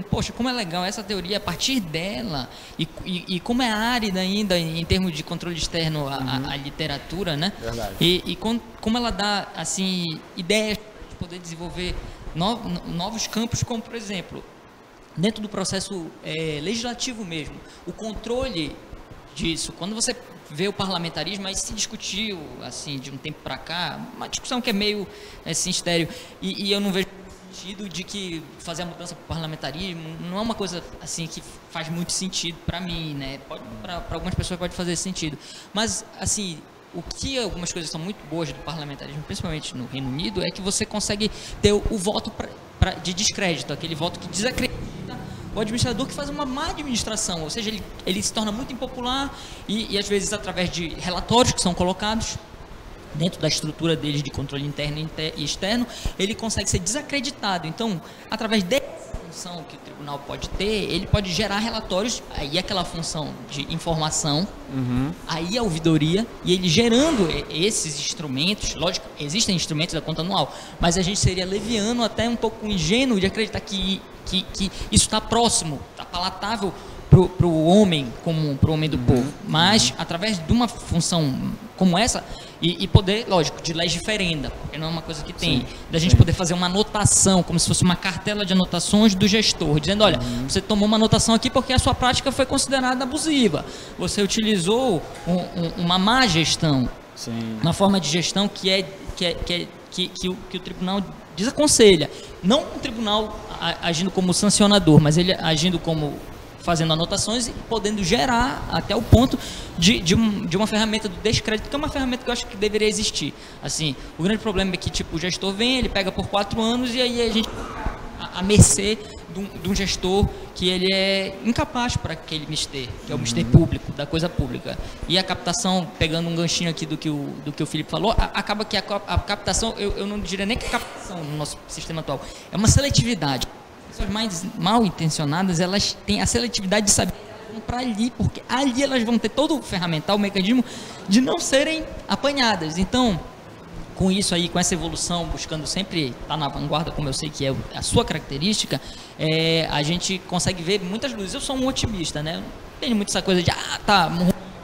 poxa, como é legal essa teoria, a partir dela, e como é árida ainda em termos de controle externo a literatura, né? Verdade. E como ela dá, assim, ideias de poder desenvolver novos campos, como, por exemplo, dentro do processo legislativo mesmo, o controle disso, quando você vê o parlamentarismo, aí se discutiu, assim, de um tempo para cá, uma discussão que é meio, assim, estéril, e eu não vejo sentido de que fazer a mudança para o parlamentarismo não é uma coisa, assim, que faz muito sentido para mim, né? Para algumas pessoas pode fazer sentido, mas, assim, o que algumas coisas são muito boas do parlamentarismo, principalmente no Reino Unido, é que você consegue ter o voto de descrédito, aquele voto que desacredita o administrador que faz uma má administração, ou seja, ele se torna muito impopular, e às vezes através de relatórios que são colocados dentro da estrutura deles de controle interno e externo, ele consegue ser desacreditado. Então, através dessa função que o tribunal pode ter, ele pode gerar relatórios, aí aquela função de informação, aí a ouvidoria, e ele gerando esses instrumentos, lógico, existem instrumentos da conta anual, mas a gente seria leviano, até um pouco ingênuo de acreditar que isso está próximo, está palatável para o homem comum, para o homem do povo, mas através de uma função como essa, e poder, lógico, de legiferenda, porque não é uma coisa que tem, da gente poder fazer uma anotação, como se fosse uma cartela de anotações do gestor, dizendo, olha, você tomou uma anotação aqui porque a sua prática foi considerada abusiva, você utilizou uma má gestão, uma forma de gestão que o tribunal desaconselha, não o tribunal agindo como sancionador, mas ele agindo como fazendo anotações e podendo gerar até o ponto de uma ferramenta do descrédito, que é uma ferramenta que eu acho que deveria existir. Assim, o grande problema é que tipo, o gestor vem, ele pega por 4 anos, e aí a gente a mercê de um gestor que ele é incapaz para aquele mister, que é o mister público, da coisa pública. E a captação, pegando um ganchinho aqui do que o Felipe falou, acaba que a captação, eu não diria nem que a captação no nosso sistema atual, é uma seletividade. Pessoas mais mal intencionadas, elas têm a seletividade de saber para ali, porque ali elas vão ter todo o ferramental, o mecanismo de não serem apanhadas. Então, com isso aí, com essa evolução, buscando sempre estar na vanguarda, como eu sei que é a sua característica, a gente consegue ver muitas luzes. Eu sou um otimista, né? Não tenho muito essa coisa de, tá,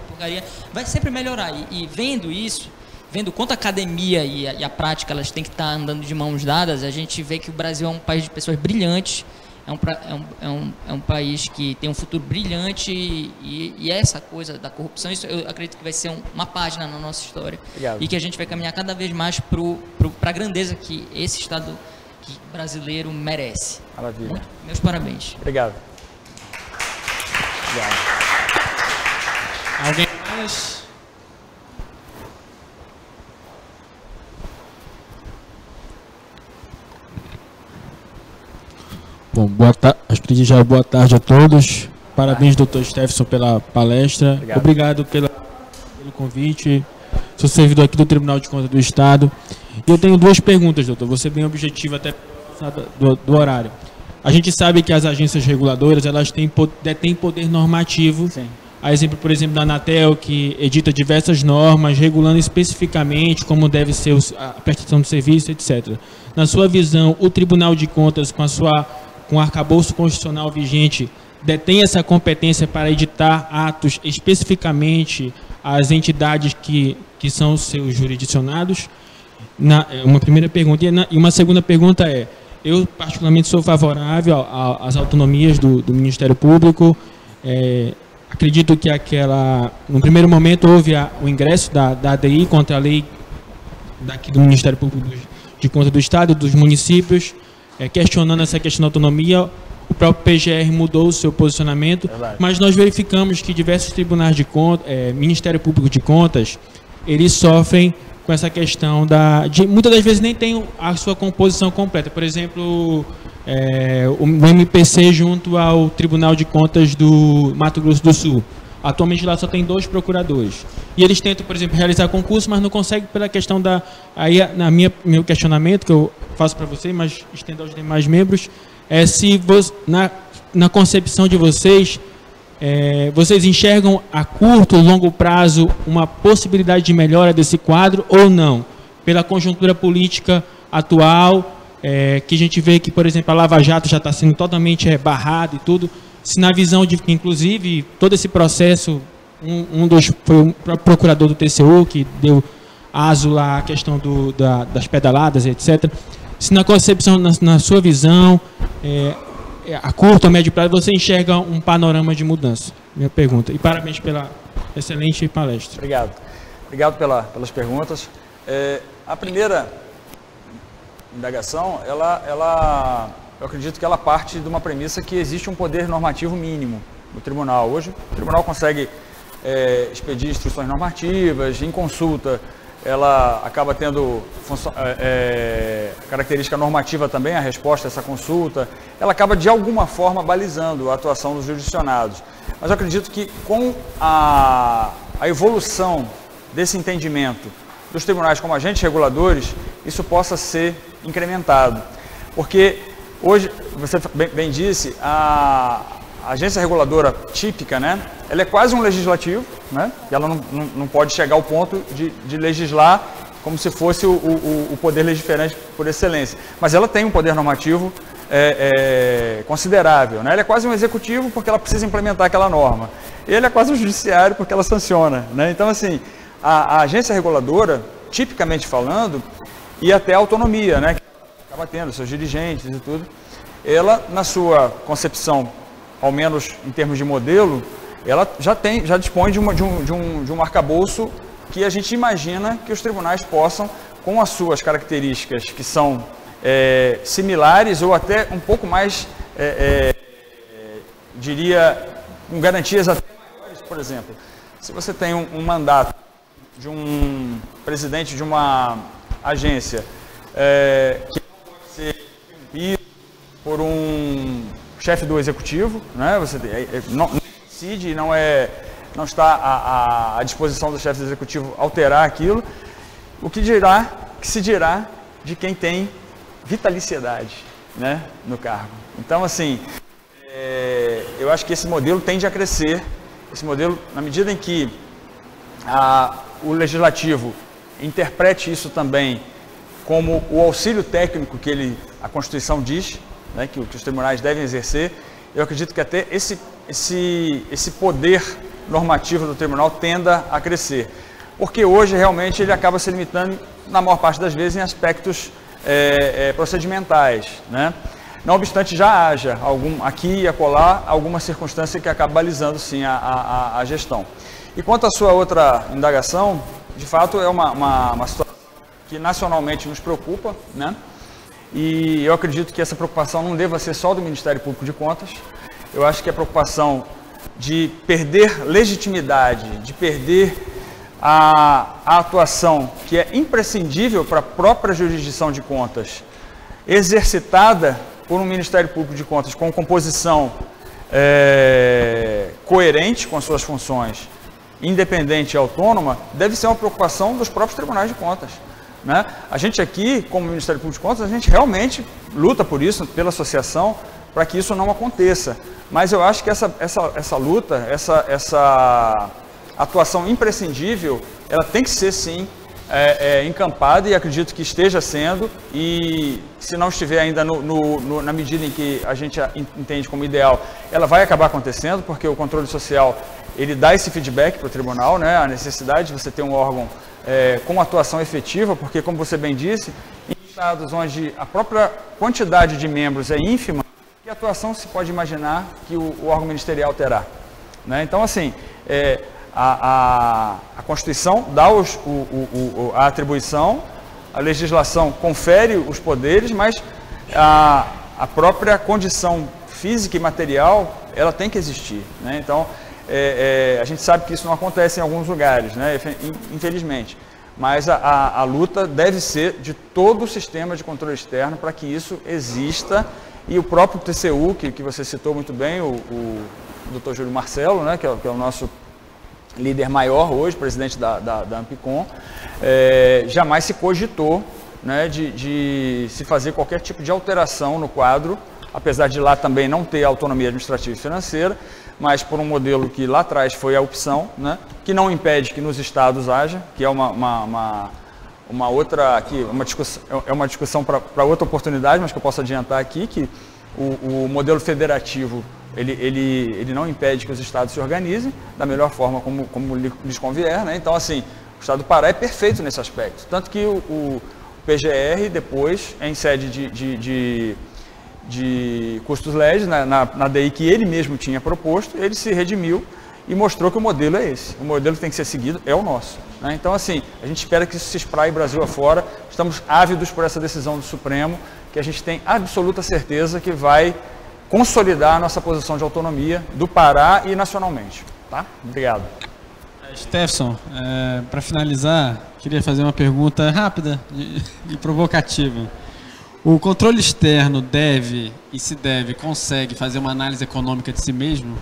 porcaria. Vai sempre melhorar. E vendo isso, vendo quanto a academia e a prática elas têm que estar andando de mãos dadas, a gente vê que o Brasil é um país de pessoas brilhantes, é um país que tem um futuro brilhante, e essa coisa da corrupção, isso eu acredito que vai ser uma página na nossa história. Obrigado. E que a gente vai caminhar cada vez mais para a grandeza que esse Estado brasileiro merece. Maravilha. Meus parabéns. Obrigado. Alguém mais? Bom, acho já boa tarde a todos. Parabéns, doutor Stefson, pela palestra. Obrigado pelo convite. Sou servidor aqui do Tribunal de Contas do Estado. E eu tenho 2 perguntas, doutor. Vou ser bem objetivo até do horário. A gente sabe que as agências reguladoras, elas detêm poder normativo. Sim. A exemplo, por exemplo, da Anatel, que edita diversas normas, regulando especificamente como deve ser a prestação de serviço, etc. Na sua visão, o Tribunal de Contas, com o arcabouço constitucional vigente, detém essa competência para editar atos especificamente às entidades que são seus jurisdicionados? Uma primeira pergunta. E uma segunda pergunta eu particularmente sou favorável às autonomias do Ministério Público. Acredito que no primeiro momento houve o ingresso da ADI contra a lei daqui do Ministério Público de Contas do Estado e dos municípios, questionando essa questão da autonomia. O próprio PGR mudou o seu posicionamento, mas nós verificamos que diversos tribunais de contas, Ministério Público de Contas, eles sofrem com essa questão muitas das vezes nem tem a sua composição completa. Por exemplo, o MPC junto ao Tribunal de Contas do Mato Grosso do Sul. Atualmente lá só tem 2 procuradores. E eles tentam, por exemplo, realizar concurso, mas não conseguem pela questão Aí, meu questionamento, que eu faço para vocês, mas estendo aos demais membros, se na concepção de vocês, vocês enxergam a curto ou longo prazo uma possibilidade de melhora desse quadro ou não? Pela conjuntura política atual, que a gente vê que, por exemplo, a Lava Jato já está sendo totalmente barrada e tudo, se na visão de que, inclusive, todo esse processo, foi o próprio procurador do TCU que deu aso lá à questão das pedaladas, etc., se na concepção, na sua visão, a curto ou médio prazo, você enxerga um panorama de mudança? Minha pergunta. E parabéns pela excelente palestra. Obrigado. Obrigado pelas perguntas. A primeira indagação, eu acredito que ela parte de uma premissa que existe um poder normativo mínimo no tribunal. Hoje, o tribunal consegue expedir instruções normativas, em consulta, ela acaba tendo característica normativa também, a resposta a essa consulta, ela acaba de alguma forma balizando a atuação dos jurisdicionados. Mas eu acredito que com a evolução desse entendimento dos tribunais como agentes reguladores, isso possa ser incrementado. Porque hoje, você bem disse, a agência reguladora típica, né, ela é quase um legislativo, né, e ela não pode chegar ao ponto de legislar como se fosse o poder legiferante por excelência. Mas ela tem um poder normativo considerável, né? Ela é quase um executivo porque ela precisa implementar aquela norma. Ele é quase um judiciário porque ela sanciona, né? Então, assim, a agência reguladora, tipicamente falando, e até a autonomia, né, que acaba tendo seus dirigentes e tudo, ela, na sua concepção, ao menos em termos de modelo, ela já dispõe de um arcabouço que a gente imagina que os tribunais possam, com as suas características que são similares ou até um pouco mais, diria, com garantias até maiores. Por exemplo, se você tem um mandato de um presidente de uma agência que não pode ser cumprido por um chefe do executivo, né? Você não decide e não está à disposição do chefe do executivo alterar aquilo, o que se dirá de quem tem vitaliciedade, né, no cargo. Então, assim, eu acho que esse modelo tende a crescer, esse modelo, na medida em que o legislativo interprete isso também como o auxílio técnico que a Constituição diz, né, que os tribunais devem exercer. Eu acredito que até esse poder normativo do tribunal tenda a crescer, porque hoje realmente ele acaba se limitando, na maior parte das vezes, em aspectos procedimentais, né? Não obstante, já haja aqui e acolá alguma circunstância que acaba balizando sim a gestão. E quanto à sua outra indagação, de fato é uma situação que nacionalmente nos preocupa, né? E eu acredito que essa preocupação não deva ser só do Ministério Público de Contas. Eu acho que a preocupação de perder legitimidade, de perder a atuação que é imprescindível para a própria jurisdição de contas, exercitada por um Ministério Público de Contas com composição coerente com as suas funções, independente e autônoma, deve ser uma preocupação dos próprios tribunais de contas, né? A gente aqui, como Ministério Público de Contas, a gente realmente luta por isso, pela associação, para que isso não aconteça. Mas eu acho que essa luta, essa atuação imprescindível, ela tem que ser, sim, encampada, e acredito que esteja sendo, e se não estiver ainda na medida em que a gente entende como ideal, ela vai acabar acontecendo, porque o controle social, ele dá esse feedback para o tribunal, né, a necessidade de você ter um órgão com atuação efetiva, porque, como você bem disse, em estados onde a própria quantidade de membros é ínfima, que atuação se pode imaginar que o órgão ministerial terá? Né? Então, assim, a Constituição dá a atribuição, a legislação confere os poderes, mas a própria condição física e material, ela tem que existir. Né? Então, a gente sabe que isso não acontece em alguns lugares, né? Infelizmente. Mas a luta deve ser de todo o sistema de controle externo para que isso exista. E o próprio TCU, que você citou muito bem, o Dr. Júlio Marcelo, né, que é o nosso líder maior hoje, presidente da Ampicom, jamais se cogitou, né, de se fazer qualquer tipo de alteração no quadro, apesar de lá também não ter autonomia administrativa e financeira, mas por um modelo que lá atrás foi a opção, né, que não impede que nos estados haja, que é uma discussão para outra oportunidade, mas que eu posso adiantar aqui, que o modelo federativo ele não impede que os estados se organizem da melhor forma como lhes convier, né? Então, assim, o estado do Pará é perfeito nesse aspecto, tanto que o PGR depois, em sede de custos legis, na DI que ele mesmo tinha proposto, ele se redimiu e mostrou que o modelo é esse. O modelo que tem que ser seguido é o nosso. Né? Então, assim, a gente espera que isso se espraie Brasil afora. Estamos ávidos por essa decisão do Supremo, que a gente tem absoluta certeza que vai consolidar a nossa posição de autonomia do Pará e nacionalmente. Tá? Obrigado. Steffson, para finalizar, queria fazer uma pergunta rápida e provocativa. O controle externo deve, e se deve, consegue fazer uma análise econômica de si mesmo?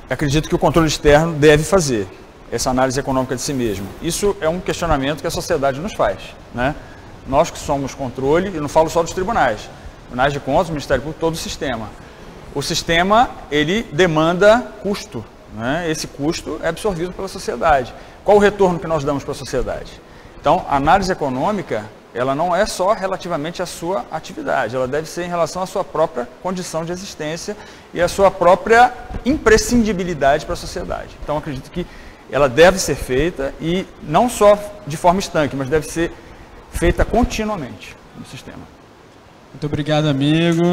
Acredito que o controle externo deve fazer essa análise econômica de si mesmo. Isso é um questionamento que a sociedade nos faz. Né? Nós que somos controle, e não falo só dos tribunais, Tribunais de Contas, o Ministério Público, todo o sistema. O sistema, ele demanda custo. Né? Esse custo é absorvido pela sociedade. Qual o retorno que nós damos para a sociedade? Então, a análise econômica, ela não é só relativamente à sua atividade, ela deve ser em relação à sua própria condição de existência e à sua própria imprescindibilidade para a sociedade. Então, acredito que ela deve ser feita e não só de forma estanque, mas deve ser feita continuamente no sistema. Muito obrigado, amigo.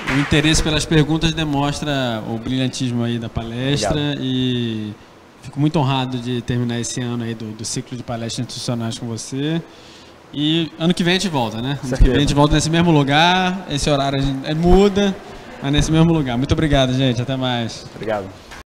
O interesse pelas perguntas demonstra o brilhantismo aí da palestra. Obrigado. E fico muito honrado de terminar esse ano aí do ciclo de palestras institucionais com você. E ano que vem a gente volta, né? Ano que vem a gente volta nesse mesmo lugar, esse horário a gente muda, mas nesse mesmo lugar. Muito obrigado, gente. Até mais. Obrigado.